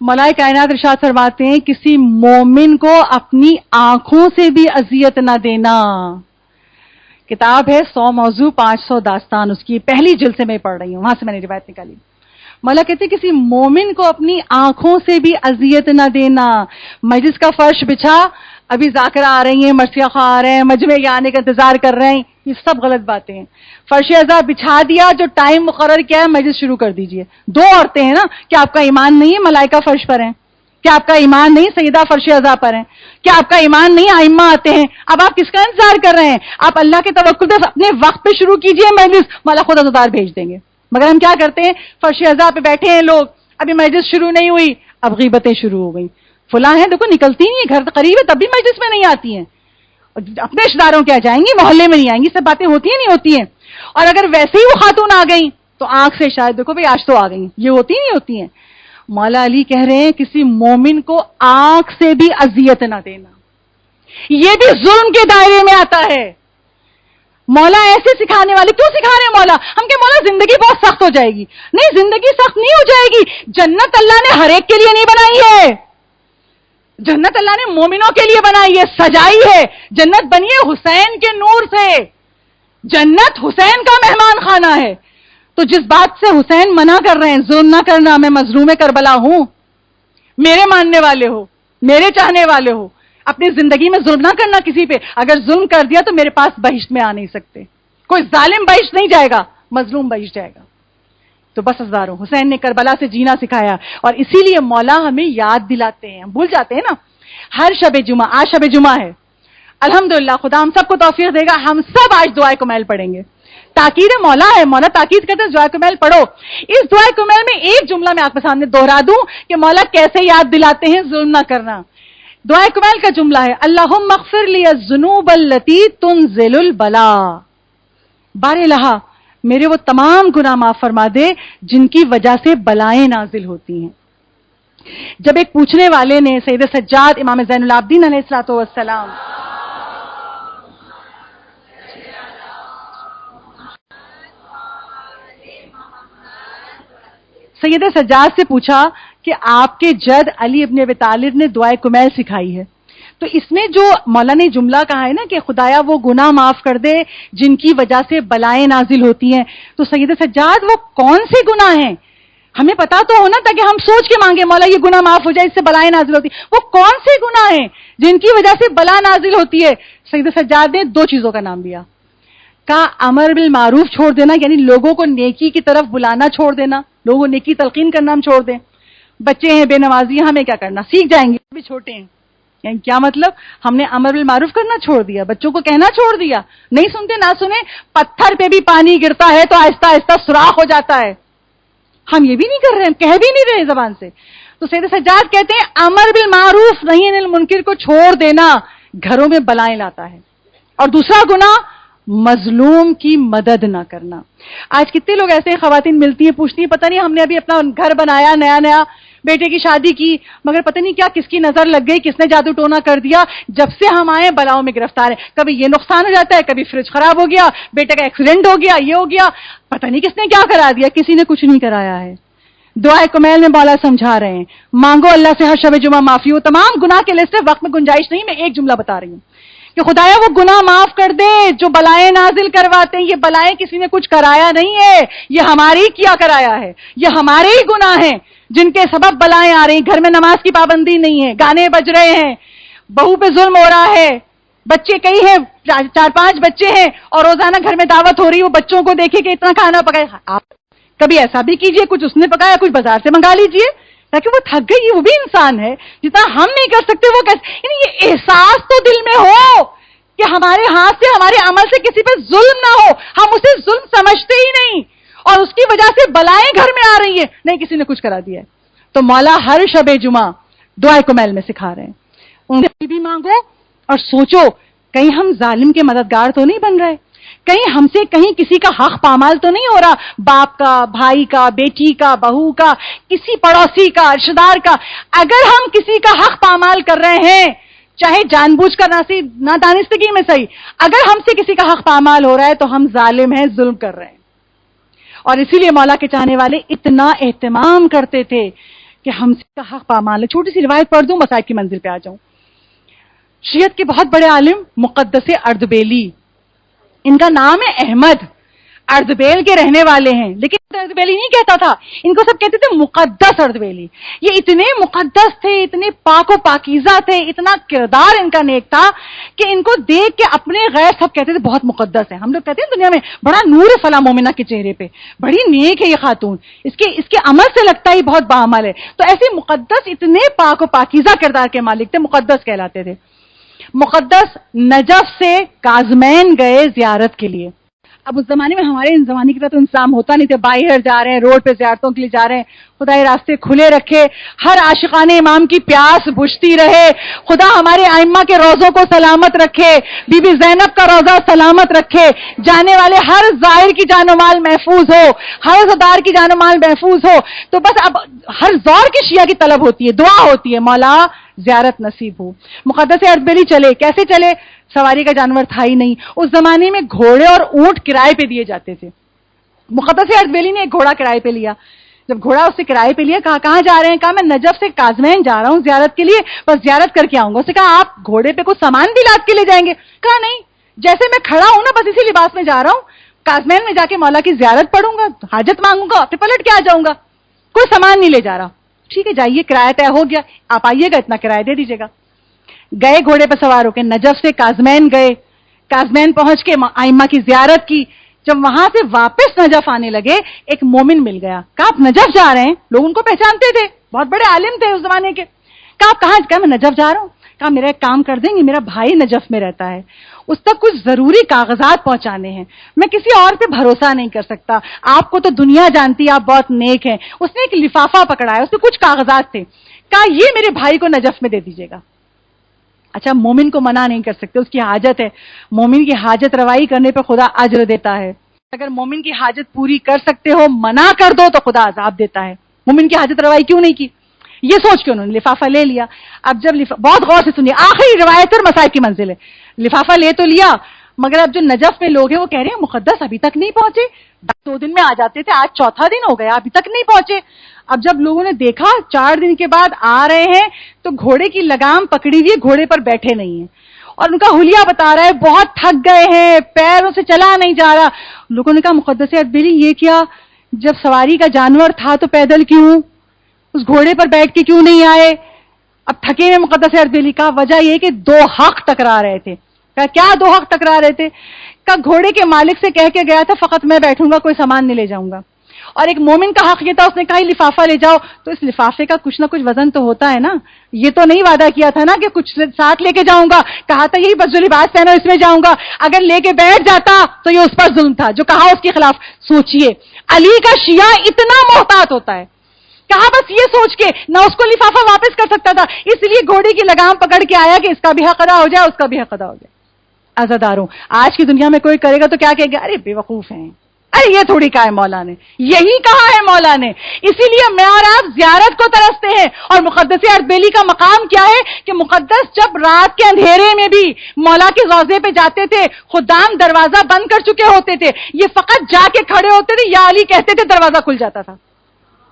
مولا کائنات ارشاد فرماتے ہیں کسی مومن کو اپنی آنکھوں سے بھی اذیت نہ دینا. کتاب ہے 100 موضوع 500 داستان، اس کی پہلی جلد سے میں پڑھ رہی ہوں، وہاں سے میں نے روایت نکالی. مولا کہتے ہیں کسی مومن کو اپنی آنکھوں سے بھی اذیت نہ دینا. مجلس کا فرش بچھا، ابھی ذاکرہ آ رہی ہیں، مرثیہ خواہ آ رہے ہیں، مجمع یہ آنے کا انتظار کر رہے ہیں، یہ سب غلط باتیں ہیں. فرش ازا بچھا دیا، جو ٹائم مقرر کیا ہے مجلس شروع کر دیجئے. 2 عورتیں ہیں نا، کیا آپ کا ایمان نہیں ہے ملائکہ فرش پر ہیں؟ کیا آپ کا ایمان نہیں سیدہ فرش ازا پر ہیں؟ کیا آپ کا ایمان نہیں ائمہ آتے ہیں؟ اب آپ کس کا انتظار کر رہے ہیں؟ آپ اللہ کے توکل پہ اپنے وقت پہ شروع کیجئے مجلس، مولا خود عزادار بھیج دیں گے. مگر ہم کیا کرتے ہیں؟ فرش ازا پہ بیٹھے ہیں لوگ، ابھی مجلس شروع نہیں ہوئی، اب غیبتیں شروع ہو گئی. فلاں ہیں دیکھو نکلتی نہیں ہے، گھر قریب ہے تب بھی مجلس میں نہیں آتی ہیں، اپنے رشتہ داروں کیا جائیں گی، محلے میں نہیں آئیں گی. سب باتیں ہوتی ہیں نہیں ہوتی ہیں. اور اگر ویسے ہی وہ خاتون آ گئیں تو آنکھ سے شاید دیکھو بھئی آج تو آ گئی، یہ ہوتی نہیں ہوتی ہیں. مولا علی کہہ رہے ہیں کسی مومن کو آنکھ سے بھی اذیت نہ دینا، یہ بھی ظلم کے دائرے میں آتا ہے. مولا ایسے سکھانے والے کیوں سکھا رہے ہیں مولا؟ ہم کہ مولا زندگی بہت سخت ہو جائے گی. نہیں، زندگی سخت نہیں ہو جائے گی. جنت اللہ نے ہر ایک کے لیے نہیں بنائی ہے، جنت اللہ نے مومنوں کے لیے بنائی ہے، سجائی ہے. جنت بنی ہے حسین کے نور سے، جنت حسین کا مہمان خانہ ہے. تو جس بات سے حسین منع کر رہے ہیں ظلم نہ کرنا، میں مظلوم کربلا ہوں، میرے ماننے والے ہو، میرے چاہنے والے ہو، اپنی زندگی میں ظلم نہ کرنا کسی پہ. اگر ظلم کر دیا تو میرے پاس بہشت میں آ نہیں سکتے. کوئی ظالم بہشت نہیں جائے گا، مظلوم بہشت جائے گا. تو بس ہزاروں حسین نے کربلا سے جینا سکھایا. اور اسی لیے مولا ہمیں یاد دلاتے ہیں، ہم بھول جاتے ہیں نا. ہر شب جمعہ، آج شب جمعہ ہے، الحمدللہ خدا ہم سب کو توفیق دے گا، ہم سب آج دعائے کمیل پڑھیں گے. تاکید مولا ہے، مولا تاکید کرتے ہیں دعائے کمیل پڑھو. اس دعائے کمیل میں ایک جملہ میں آپ کے سامنے دوہرا دوں کہ مولا کیسے یاد دلاتے ہیں ظلم نہ کرنا. دعائے کمیل کا جملہ ہے اللہم اغفر لی الذنوب التی تنزل البلا. بار الہ میرے وہ تمام گناہ معاف فرما دے جن کی وجہ سے بلائیں نازل ہوتی ہیں. جب ایک پوچھنے والے نے سید سجاد امام زین العابدین علیہ الصلوۃ والسلام سید سجاد سے پوچھا کہ آپ کے جد علی ابن ابی طالب نے دعائے کمیل سکھائی ہے، تو اس میں جو مولا نے جملہ کہا ہے نا کہ خدایا وہ گناہ معاف کر دے جن کی وجہ سے بلائیں نازل ہوتی ہیں، تو سید سجاد وہ کون سے گناہ ہیں؟ ہمیں پتا تو ہونا تاکہ ہم سوچ کے مانگے مولا یہ گناہ معاف ہو جائے، اس سے بلائیں نازل ہوتی. وہ کون سے گناہ ہیں جن کی وجہ سے بلا نازل ہوتی ہے؟ سید سجاد نے 2 چیزوں کا نام دیا. کا امر بالمعروف چھوڑ دینا یعنی لوگوں کو نیکی کی طرف بلانا چھوڑ دینا, لوگوں کو نیکی تلقین کرنا ہم چھوڑ دیں. بچے ہیں بے نمازی, ہمیں کیا کرنا, سیکھ جائیں گے, بھی چھوٹے ہیں. یعنی کیا مطلب, ہم نے امر بالمعروف کرنا چھوڑ دیا, بچوں کو کہنا چھوڑ دیا, نہیں سنتے نہ سنیں, پتھر پہ بھی پانی گرتا ہے تو آہستہ آہستہ سوراخ ہو جاتا ہے. ہم یہ بھی نہیں کر رہے, ہم کہہ بھی نہیں رہے زبان سے. تو سید سجاد کہتے ہیں امر بالمعروف نہی عن المنکر کو چھوڑ دینا گھروں میں بلائیں لاتا ہے. اور دوسرا گناہ مظلوم کی مدد نہ کرنا. آج کتنے لوگ ایسے خواتین ملتی ہیں, پوچھتی ہیں پتہ نہیں ہم نے ابھی اپنا گھر بنایا, نیا بیٹے کی شادی کی, مگر پتہ نہیں کیا کس کی نظر لگ گئی, کس نے جادو ٹونا کر دیا, جب سے ہم آئے بلاؤں میں گرفتار ہیں. کبھی یہ نقصان ہو جاتا ہے, کبھی فریج خراب ہو گیا, بیٹے کا ایکسیڈنٹ ہو گیا, یہ ہو گیا, پتہ نہیں کس نے کیا کرا دیا. کسی نے کچھ نہیں کرایا ہے. دعائے کمیل میں مولا سمجھا رہے ہیں, مانگو اللہ سے ہر شب جمعہ معافی ہو. تمام گناہ کے لسٹ وقت میں گنجائش نہیں, میں ایک جملہ بتا رہی ہوں کہ خدایا وہ گناہ معاف کر دے جو بلائیں نازل کرواتے ہیں. یہ بلائیں کسی نے کچھ کرایا نہیں ہے, یہ ہماری کیا کرایا ہے, یہ ہمارے ہی گناہ ہیں جن کے سبب بلائیں آ رہی ہیں. گھر میں نماز کی پابندی نہیں ہے, گانے بج رہے ہیں, بہو پہ ظلم ہو رہا ہے, بچے کئی ہیں, 4-5 بچے ہیں اور روزانہ گھر میں دعوت ہو رہی ہے, وہ بچوں کو دیکھے کہ اتنا کھانا پکائے. آپ کبھی ایسا بھی کیجئے, کچھ اس نے پکایا کچھ بازار سے منگا لیجئے, تاکہ وہ تھک گئی, وہ بھی انسان ہے, جتنا ہم نہیں کر سکتے وہ کیسے. یعنی یہ احساس تو دل میں ہو کہ ہمارے ہاتھ سے ہمارے عمل سے کسی پہ ظلم نہ ہو. ہم اسے ظلم سمجھتے ہی نہیں اور اس کی وجہ سے بلائیں گھر میں آ رہی ہیں, نہیں کسی نے کچھ کرا دیا ہے. تو مولا ہر شب جمعہ دعائے کمیل میں سکھا رہے ہیں, ان سے بھی مانگو اور سوچو کہیں ہم ظالم کے مددگار تو نہیں بن رہے, کہیں ہم سے کہیں کسی کا حق پامال تو نہیں ہو رہا, باپ کا, بھائی کا, بیٹی کا, بہو کا, کسی پڑوسی کا, رشتہ دار کا. اگر ہم کسی کا حق پامال کر رہے ہیں, چاہے جان بوجھ کر نہ دانستگی میں صحیح, اگر ہم سے کسی کا حق پامال ہو رہا ہے تو ہم ظالم ہیں, ظلم کر رہے ہیں. اور اسی لیے مولا کے چاہنے والے اتنا اہتمام کرتے تھے کہ ہم سے کا حق پامال ہے. چھوٹی سی روایت پڑھ دوں, مصائب کی منزل پہ آ جاؤں. شیعت کے بہت بڑے عالم مقدس اردبیلی, ان کا نام ہے احمد, اردبیل کے رہنے والے ہیں, لیکن اردبیلی نہیں کہتا تھا, ان کو سب کہتے تھے مقدس اردبیلی. یہ اتنے مقدس تھے, اتنے پاک و پاکیزہ تھے, اتنا کردار ان کا نیک تھا کہ ان کو دیکھ کے اپنے غیر سب کہتے تھے بہت مقدس ہے. ہم لوگ کہتے ہیں دنیا میں بڑا نور ہے فلاں مومنہ کے چہرے پہ, بڑی نیک ہے یہ خاتون, اس کے عمل سے لگتا ہی بہت باعمل ہے. تو ایسے مقدس اتنے پاک و پاکیزہ کردار کے مالک تھے, مقدس کہلاتے تھے. مقدس نجف سے کاظمین گئے زیارت کے لیے. اب اس زمانے میں ہمارے ان زمانے کی طرح تو انتظام ہوتا نہیں تھا, باہر جا رہے ہیں, روڈ پہ زیارتوں کے لیے جا رہے ہیں, خدا یہ راستے کھلے رکھے, ہر عاشقان امام کی پیاس بجھتی رہے, خدا ہمارے ائمہ کے روزوں کو سلامت رکھے, بی بی زینب کا روزہ سلامت رکھے, جانے والے ہر زائر کی جان و مال محفوظ ہو, ہر زدار کی جان و مال محفوظ ہو. تو بس اب ہر زور کی شیعہ کی طلب ہوتی ہے, دعا ہوتی ہے, مولا زیارت نصیب ہو. مقدس اردبیلی چلے, کیسے چلے, سواری کا جانور تھا ہی نہیں. اس زمانے میں گھوڑے اور اونٹ کرائے پہ دیے جاتے تھے. مقدس اردبیلی نے ایک گھوڑا کرائے پہ لیا. جب گھوڑا اس سے کرائے پہ لیا, کہا کہاں جا رہے ہیں, کہا میں نجف سے کاظمین جا رہا ہوں زیارت کے لیے, بس زیارت کر کے آؤں گا. اس نے کہا آپ گھوڑے پہ کوئی سامان بھی لاد کے لے جائیں گے, کہا نہیں, جیسے میں کھڑا ہوں نا بس اسی لباس میں جا رہا ہوں, کاظمین میں جا کے مولا کی زیارت پڑھوں گا, حاجت مانگوں گا, پھر پلٹ کے آ جاؤں گا, کوئی سامان نہیں لے جا رہا. ٹھیک ہے جائیے, کرایہ طے ہو گیا, آپ آئیے گا, اتنا کرایہ دے دیجیے گا. گئے گھوڑے پہ سوار ہو کے, نجف سے کاظمین گئے, کاظمین پہنچ کے ائمہ کی زیارت کی. جب وہاں سے واپس نجف آنے لگے, ایک مومن مل گیا. کہا آپ نجف جا رہے ہیں, لوگ ان کو پہچانتے تھے, بہت بڑے عالم تھے اس زمانے کے. کہا آپ کہاں, کہا میں نجف جا رہا ہوں. کہا میرا ایک کام کر دیں گے, میرا بھائی نجف میں رہتا ہے, اس تک کچھ ضروری کاغذات پہنچانے ہیں, میں کسی اور پہ بھروسہ نہیں کر سکتا, آپ کو تو دنیا جانتی ہے, آپ بہت نیک ہیں. اس نے ایک لفافہ پکڑایا, اس میں کچھ کاغذات تھے. کہا یہ میرے بھائی کو نجف میں دے دیجیے گا. اچھا مومن کو منع نہیں کر سکتے, اس کی حاجت ہے, مومن کی حاجت روائی کرنے پہ خدا اجر دیتا ہے. اگر مومن کی حاجت پوری کر سکتے ہو, منع کر دو تو خدا عذاب دیتا ہے. مومن کی حاجت روائی کیوں نہیں کی, یہ سوچ کے انہوں نے لفافہ لے لیا. اب جب بہت غور سے سنیے, آخری روایت اور مصائب کی منزل ہے. لفافہ لے تو لیا, مگر اب جو نجف میں لوگ ہیں وہ کہہ رہے ہیں مقدس ابھی تک نہیں پہنچے, 2 دن میں آ جاتے تھے, آج 4تھا دن ہو گیا, ابھی تک نہیں پہنچے. اب جب لوگوں نے دیکھا 4 دن کے بعد آ رہے ہیں, تو گھوڑے کی لگام پکڑی ہوئی, گھوڑے پر بیٹھے نہیں ہیں, اور ان کا حلیہ بتا رہا ہے بہت تھک گئے ہیں, پیروں سے چلا نہیں جا رہا. لوگوں نے کہا مقدس اردبیلی یہ کیا, جب سواری کا جانور تھا تو پیدل کیوں, اس گھوڑے پر بیٹھ کے کیوں نہیں آئے. اب تھکے ہوئے مقدس اردبیلی, کا وجہ یہ کہ 2 حق ٹکرا رہے تھے. کہا کیا 2 حق ٹکرا رہے تھے, کا گھوڑے کے مالک سے کہہ کے گیا تھا فقط میں بیٹھوں گا, کوئی سامان نہیں لے جاؤں گا. اور ایک مومن کا حق یہ تھا, اس نے کہا لفافہ لے جاؤ, تو اس لفافے کا کچھ نہ کچھ وزن تو ہوتا ہے نا. یہ تو نہیں وعدہ کیا تھا نا کہ کچھ ساتھ لے کے جاؤں گا, کہا تھا یہی بس جو لباس پہنا اس میں جاؤں گا. اگر لے کے بیٹھ جاتا تو یہ اس پر ظلم تھا جو کہا اس کے خلاف. سوچئے علی کا شیعہ اتنا محتاط ہوتا ہے, کہا بس یہ سوچ کے نہ اس کو لفافہ واپس کر سکتا تھا, اس لیے گھوڑے کی لگام پکڑ کے آیا کہ اس کا بھی حق ادا ہو جائے, اس کا بھی حق ادا ہو جائے. عزاداروں, آج کی دنیا میں کوئی کرے گا تو کیا کہے گا, ارے بے وقوف ہیں, ارے یہ تھوڑی کہا ہے مولا نے, یہی کہا ہے مولا نے. اسی لیے میں اور آپ زیارت کو ترستے ہیں. اور مقدس اردبیلی کا مقام کیا ہے کہ مقدس جب رات کے اندھیرے میں بھی مولا کے روضے پہ جاتے تھے, خدام دروازہ بند کر چکے ہوتے تھے, یہ فقط جا کے کھڑے ہوتے تھے, یا علی کہتے تھے, دروازہ کھل جاتا تھا.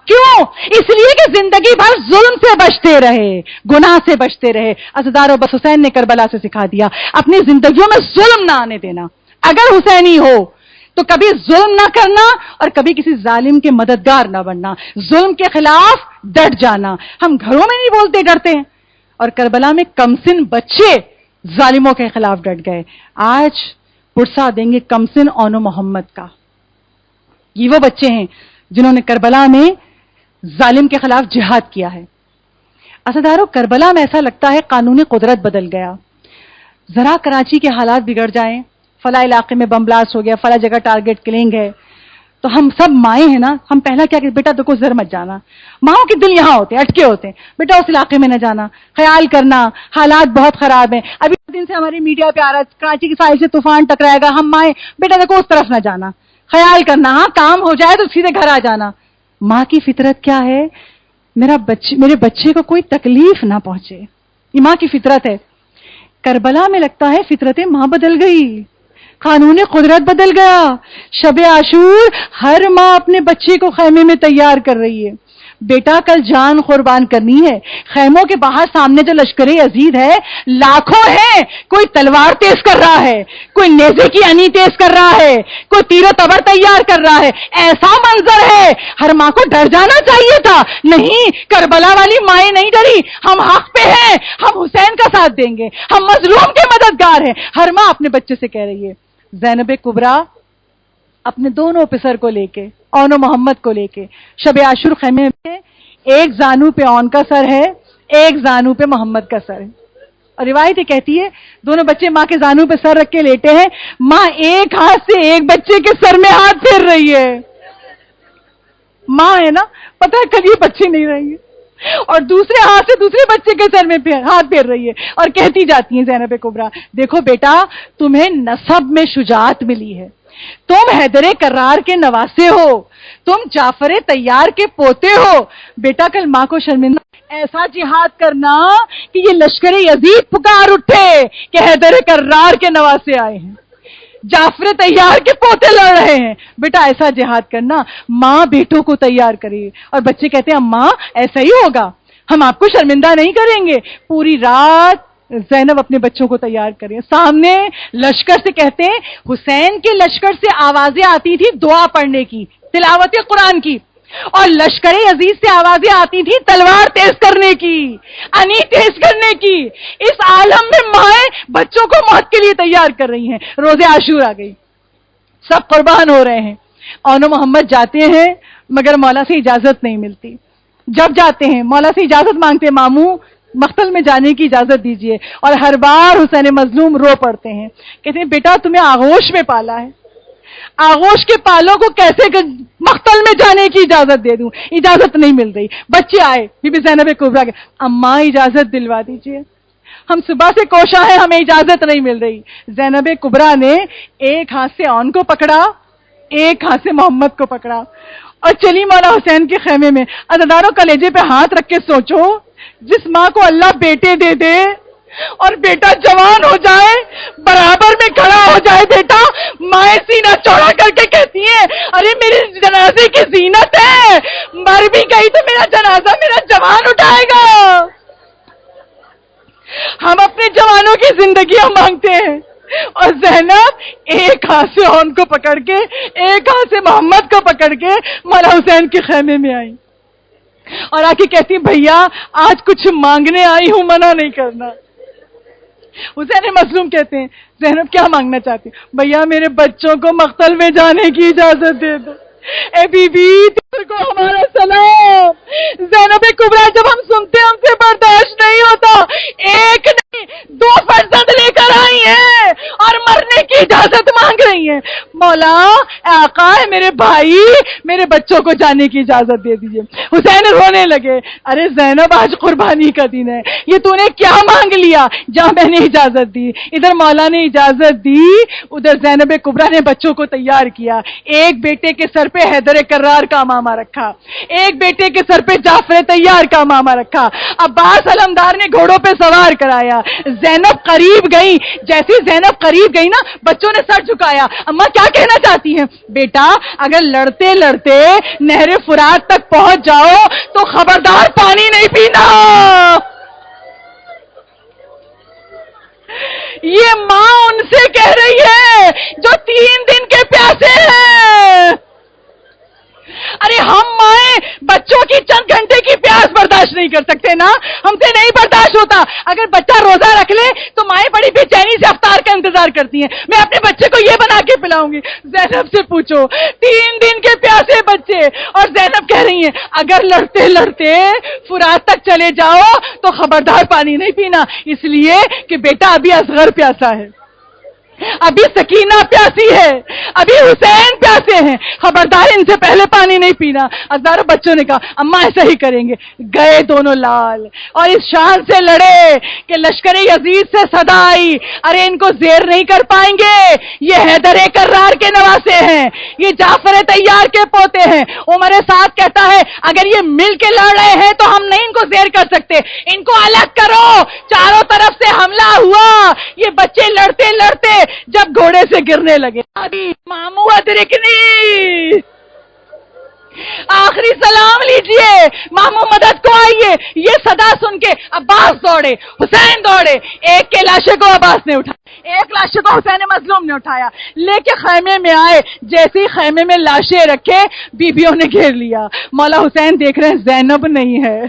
کیوں؟ اس لیے کہ زندگی بھر ظلم سے بچتے رہے, گناہ سے بچتے رہے. عزاداروں, بس حسین نے کربلا سے سکھا دیا اپنی زندگیوں میں ظلم نہ آنے دینا. اگر حسینی ہو تو کبھی ظلم نہ کرنا اور کبھی کسی ظالم کے مددگار نہ بننا, ظلم کے خلاف ڈٹ جانا. ہم گھروں میں نہیں بولتے, ڈرتے ہیں, اور کربلا میں کمسن بچے ظالموں کے خلاف ڈٹ گئے. آج پرسہ دیں گے کمسن اونو محمد کا. یہ وہ بچے ہیں جنہوں نے کربلا میں ظالم کے خلاف جہاد کیا ہے. عزاداروں, کربلا میں ایسا لگتا ہے قانون قدرت بدل گیا. ذرا کراچی کے حالات بگڑ جائیں, فلاں علاقے میں بم بلاسٹ ہو گیا, فلاں جگہ ٹارگٹ کلنگ ہے, تو ہم سب مائیں ہیں نا, ہم پہلا کیا کہ بیٹا دیکھو زر مت جانا. ماؤں کے دل یہاں ہوتے ہیں, اٹکے ہوتے ہیں, بیٹا اس علاقے میں نہ جانا, خیال کرنا, حالات بہت خراب ہیں. ابھی دن سے ہماری میڈیا پہ آ رہا ہے کراچی کی سائڈ سے طوفان ٹکرائے گا, ہم مائیں, بیٹا دیکھو اس طرف نہ جانا, خیال کرنا, ہاں کام ہو جائے تو سیدھے گھر آ جانا. ماں کی فطرت کیا ہے, میرے بچے کو کوئی تکلیف نہ پہنچے, یہ ماں کی فطرت ہے. کربلا میں لگتا ہے فطرت ماں بدل گئی, قانون قدرت بدل گیا. شب عاشور ہر ماں اپنے بچے کو خیمے میں تیار کر رہی ہے. بیٹا کل جان قربان کرنی ہے. خیموں کے باہر سامنے جو لشکر عزیز ہے لاکھوں ہے, کوئی تلوار تیز کر رہا ہے, کوئی نیزے کی انی تیز کر رہا ہے, کوئی تیر و تبر تیار کر رہا ہے. ایسا منظر ہے, ہر ماں کو ڈر جانا چاہیے تھا. نہیں, کربلا والی مائیں نہیں ڈری. ہم حق پہ ہیں, ہم حسین کا ساتھ دیں گے, ہم مظلوم کے مددگار ہیں. ہر ماں اپنے بچے سے کہہ رہی ہے. زینب کبریٰ اپنے دونوں پسر کو لے کے, اون و محمد کو لے کے شب عاشور خیمے میں, ایک زانو پہ اون کا سر ہے, ایک زانو پہ محمد کا سر ہے. اور روایت یہ کہتی ہے دونوں بچے ماں کے زانو پہ سر رکھ کے لیٹے ہیں, ماں ایک ہاتھ سے ایک بچے کے سر میں ہاتھ پھیر رہی ہے. ماں ہے نا, پتہ ہے کل یہ بچے نہیں رہیں گے, اور دوسرے ہاتھ سے دوسرے بچے کے سر میں ہاتھ پھیر رہی ہے اور کہتی جاتی ہیں زینب کبریٰ, دیکھو بیٹا تمہیں نسب میں شجاعت ملی ہے, تم حیدر کرار کے نواسے ہو, تم جعفر طیار کے پوتے ہو. بیٹا کل ماں کو شرمندہ ایسا جہاد کرنا کہ یہ لشکر یزید پکار اٹھے کہ حیدر کرار کے نواسے آئے ہیں, جعفر طیار کے پوتے لڑ رہے ہیں. بیٹا ایسا جہاد کرنا, ماں بیٹوں کو تیار کرے. اور بچے کہتے ہیں اماں ایسا ہی ہوگا, ہم آپ کو شرمندہ نہیں کریں گے. پوری رات زینب اپنے بچوں کو تیار کریں. سامنے لشکر سے کہتے ہیں حسین کے لشکر سے آوازیں آتی تھی دعا پڑھنے کی, تلاوت قرآن کی, اور لشکر عزیز سے آوازیں آتی تھی تلوار تیز کرنے کی, انی تیز کرنے کی. اس عالم میں مائیں بچوں کو موت کے لیے تیار کر رہی ہیں. روز عاشور آ گئی, سب قربان ہو رہے ہیں. اونو محمد جاتے ہیں مگر مولا سے اجازت نہیں ملتی. جب جاتے ہیں مولا سے اجازت مانگتے, ماموں مقتل میں جانے کی اجازت دیجیے. اور ہر بار حسین مظلوم رو پڑتے ہیں, کہتے ہیں بیٹا تمہیں آغوش میں پالا ہے, آغوش کے پالوں کو کیسے مقتل میں جانے کی اجازت دے دوں, اجازت نہیں مل رہی. بچے آئے, بی بی زینب کبریٰ کے, اماں اجازت دلوا دیجیے, ہم صبح سے کوشاں ہیں, ہمیں اجازت نہیں مل رہی. زینب کبریٰ نے ایک ہاتھ سے اون کو پکڑا, ایک ہاتھ سے محمد کو پکڑا, اور چلی مولا حسین کے خیمے میں. عزاداروں کلیجے پہ ہاتھ رکھ کے سوچو, جس ماں کو اللہ بیٹے دے دے اور بیٹا جوان ہو جائے, برابر میں کھڑا ہو جائے بیٹا, مائیں سینہ چوڑا کر کے کہتی ہیں ارے میرے جنازے کی زینت ہے, مر بھی گئی تو میرا جنازہ میرا جوان اٹھائے گا. ہم اپنے جوانوں کی زندگیاں مانگتے ہیں, اور زینب ایک ہاتھ سے اون کو پکڑ کے ایک ہاتھ سے محمد کو پکڑ کے مولا حسین کے خیمے میں آئی, اور آ کے کہتی بھیا آج کچھ مانگنے آئی ہوں, منع نہیں کرنا. حسین مظلوم کہتے ہیں زینب کیا مانگنا چاہتی؟ بھیا میرے بچوں کو مقتل میں جانے کی اجازت دے دو. اے بی بی تم کو ہمارا سلام. زینب کبریٰ جب ہم سنتے ہیں ہم سے برداشت نہیں ہوتا. ایک نہیں 2 فرزند لے کر آئی ہیں اور مرنے کی اجازت مانگ رہی ہیں. مولا آقا ہے میرے بھائی میرے بچوں کو جانے کی اجازت دے دیجئے. حسین رونے لگے. ارے زینب آج قربانی کا دن ہے, یہ تو نے کیا مانگ لیا؟ جہاں میں نے اجازت دی, ادھر مولا نے اجازت دی, ادھر زینب کبریٰ نے بچوں کو تیار کیا. ایک بیٹے کے سر پہ حیدر کرار کا امامہ رکھا, ایک بیٹے کے سر پہ جعفر طیار کا امامہ رکھا, عباس علمدار نے گھوڑوں پہ سوار کرایا. زینب قریب گئی, جیسی زینب قریب گئی نا بچوں نے سر جھکایا. اماں کیا کہنا چاہتی ہیں؟ بیٹا اگر لڑتے لڑتے نہر فرات تک پہنچ جاؤ تو خبردار پانی نہیں پینا. یہ ماں ان سے کہہ رہی ہے جو 3 دن کے پیاسے ہیں. ارے ہم مائیں بچوں کی چند گھنٹے کی پیاس برداشت نہیں کر سکتے نا, ہم سے نہیں برداشت ہوتا. اگر بچہ روزہ رکھ لے تو مائیں بڑی بے چینی سے افطار کا انتظار کرتی ہیں. میں اپنے بچے کو یہ بنا کے پلاؤں گی. زینب سے پوچھو 3 دن کے پیاسے بچے, اور زینب کہہ رہی ہیں اگر لڑتے لڑتے فرات تک چلے جاؤ تو خبردار پانی نہیں پینا, اس لیے کہ بیٹا ابھی اصغر پیاسا ہے, ابھی سکینہ پیاسی ہے, ابھی حسین پیاسے ہیں, خبردار ان سے پہلے پانی نہیں پینا. ہزاروں بچوں نے کہا اماں ایسا ہی کریں گے. گئے دونوں لال اور اس شان سے لڑے کہ لشکر یزید سے صدا آئی ارے ان کو زیر نہیں کر پائیں گے, یہ حیدر کرار کے نواسے ہیں, یہ جعفر طیار کے پوتے ہیں. عمر سعد کہتا ہے اگر یہ مل کے لڑ رہے ہیں تو ہم نہیں ان کو زیر کر سکتے, ان کو الگ کرو. چاروں طرف سے حملہ ہوا, یہ بچے لڑتے لڑتے جب گھوڑے سے گرنے لگے مامو ادرکنی, آخری سلام لیجئے, مامو مدد کو آئیے. یہ صدا سن کے عباس دوڑے, حسین دوڑے. ایک کے لاشے کو عباس نے اٹھایا, ایک لاشے کو حسین مظلوم نے اٹھایا, لے کے خیمے میں آئے. جیسے ہی خیمے میں لاشیں رکھے بیویوں نے گھیر لیا. مولا حسین دیکھ رہے ہیں زینب نہیں ہے,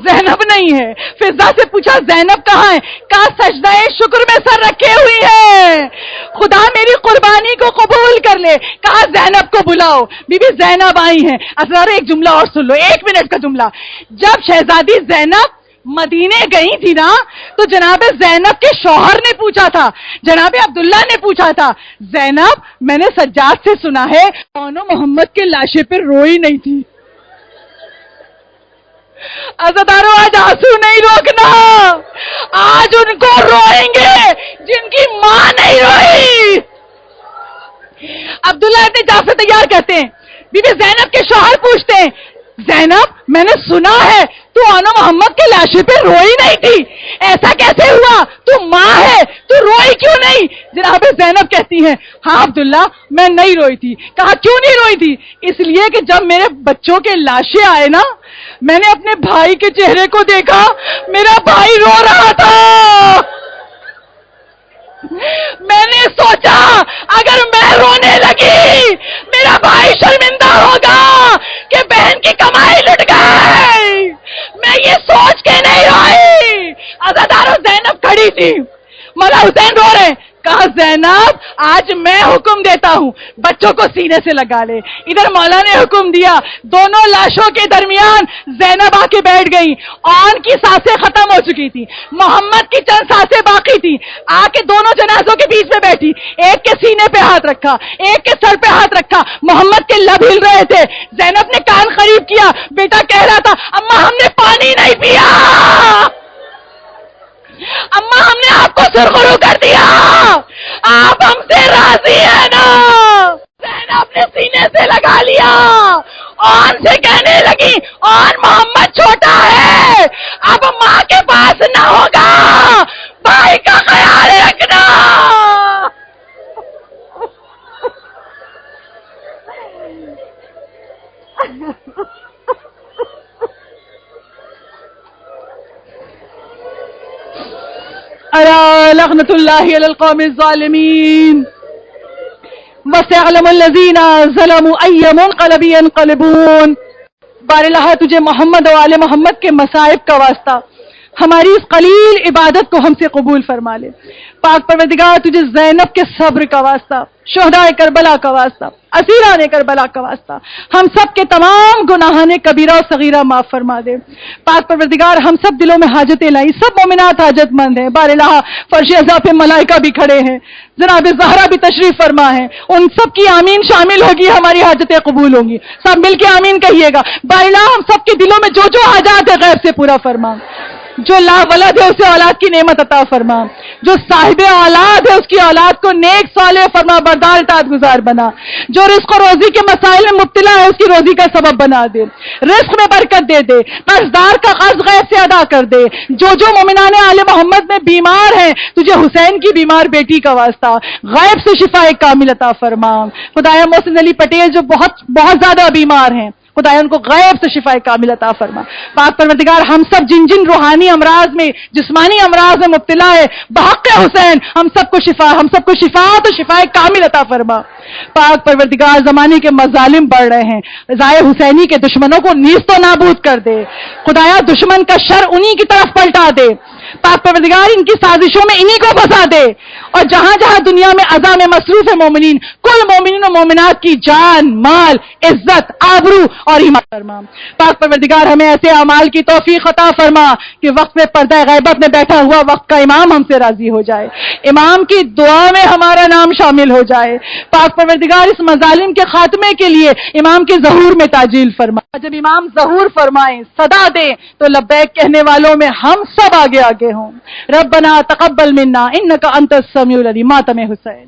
زینب نہیں ہے. فضا سے پوچھا زینب کہاں ہے؟ کہا سجدہ شکر میں سر رکھے ہوئی ہے, خدا میری قربانی کو قبول کر لے. کہا زینب کو بلاؤ. بی بی زینب آئی ہیں. اسرار ایک جملہ اور سن لو, 1 منٹ کا جملہ. جب شہزادی زینب مدینے گئی تھی نا تو جناب زینب کے شوہر نے پوچھا تھا, جناب عبداللہ نے پوچھا تھا زینب میں نے سجاد سے سنا ہے کونو محمد کے لاشے پہ روئی نہیں تھی. عزادارو آج آنسو نہیں روکنا, آج ان کو روئیں گے جن کی ماں نہیں روئی. عبداللہ ابن جعفر طیار کہتے ہیں بی بی زینب کے شوہر پوچھتے ہیں زینب میں نے سنا ہے تو آنو محمد کے لاشے پہ روئی نہیں تھی, ایسا کیسے ہوا؟ تو ماں ہے تو روئی کیوں نہیں؟ جناب زینب کہتی ہیں ہاں عبداللہ میں نہیں روئی تھی. کہا کیوں نہیں روئی تھی؟ اس لیے کہ جب میرے بچوں کے لاشیں آئے نا میں نے اپنے بھائی کے چہرے کو دیکھا, میرا بھائی رو رہا تھا. میں نے سوچا اگر میں رونے لگی میرا بھائی شرمندہ ہوگا کہ بہن کی کمائی لٹ گئی. میں یہ سوچ کے نہیں روئی. عزادارو زینب کھڑی تھی, مولا حسین رو رہے. کہا زینب آج میں حکم دیتا ہوں بچوں کو سینے سے لگا لے. ادھر مولا نے حکم دیا, دونوں لاشوں کے درمیان زینب آ کے بیٹھ گئی. آن کی سانسیں ختم ہو چکی تھی, محمد کی چند سانسیں باقی تھی. آ کے دونوں جنازوں کے بیچ میں بیٹھی, ایک کے سینے پہ ہاتھ رکھا, ایک کے سر پہ ہاتھ رکھا. محمد کے لب ہل رہے تھے. زینب نے کان قریب کیا, بیٹا کہہ رہا تھا اماں ہم نے پانی نہیں پیا, اماں ہم نے آپ کو سرخرو کر دیا, آپ ہم سے راضی ہیں نا؟ زینب نے سینے سے لگا لیا, آن سے کہنے لگی آن محمد چھوٹا ہے, اب ماں کے پاس نہ ہوگا, بھائی کا خیال رکھنا. ألا لعنة الله على القوم الظالمين وسيعلم الذين ظلموا أي منقلب ينقلبون. بار الہ تجھے محمد و آل محمد کے مصائب کا واسطہ ہماری اس قلیل عبادت کو ہم سے قبول فرما لے۔ پاک پروردگار تجھے زینب کے صبر کا واسطہ، شہدائے کربلا کا واسطہ، اسیران کربلا کا واسطہ ہم سب کے تمام گناہان کبیرہ و صغیرہ معاف فرما دے۔ پاک پروردگار ہم سب دلوں میں حاجتیں لائی، سب مومنات حاجت مند ہیں، بار الہ فرش ازا پہ ملائکہ بھی کھڑے ہیں، جناب زہرا بھی تشریف فرما ہے، ان سب کی آمین شامل ہوگی، ہماری حاجتیں قبول ہوں گی، سب مل کے آمین کہیے گا۔ بار الہ ہم سب کے دلوں میں جو جو حاجات ہے غیب سے پورا فرما، جو لا ولد ہے اسے اولاد کی نعمت عطا فرما، جو صاحب اولاد ہے اس کی اولاد کو نیک صالح فرما بردار اطاعت گزار بنا، جو رزق و روزی کے مسائل میں مبتلا ہے اس کی روزی کا سبب بنا دے، رزق میں برکت دے دے، قرضدار کا قرض غیب سے ادا کر دے، جو مومنان آل محمد میں بیمار ہیں تجھے حسین کی بیمار بیٹی کا واسطہ غیب سے شفا کامل عطا فرما۔ خدایا محسن علی پٹیل جو بہت زیادہ بیمار ہیں، خدایا ان کو غیب سے شفا کامل عطا فرما۔ پاک پروردگار ہم سب جن جن روحانی امراض میں، جسمانی امراض میں مبتلا ہے، بحق حسین ہم سب کو شفا تو شفا کامل عطا فرما۔ پاک پروردگار زمانے کے مظالم بڑھ رہے ہیں، رضائے حسینی کے دشمنوں کو نیست و نابود کر دے، خدایا دشمن کا شر انہی کی طرف پلٹا دے، پاک پروردگار ان کی سازشوں میں انہی کو پھنسا دے، اور جہاں جہاں دنیا میں اذا میں مصروف ہے مومنین، کل مومنین و مومنات کی جان، مال، عزت، آبرو اور ایمان فرما۔ پاک پروردگار ہمیں ایسے اعمال کی توفیق عطا فرما کہ وقت میں پردہ غیبت میں بیٹھا ہوا وقت کا امام ہم سے راضی ہو جائے، امام کی دعا میں ہمارا نام شامل ہو جائے۔ پاک پروردگار اس مظالم کے خاتمے کے لیے امام کے ظہور میں تعجیل فرما۔ جب امام ظہور فرمائیں، صدا دیں، تو لبیک کہنے والوں میں ہم سب آگے ہوں۔ ربنا تقبل منا انک انت السمیع العلیم۔ ماتم حسین۔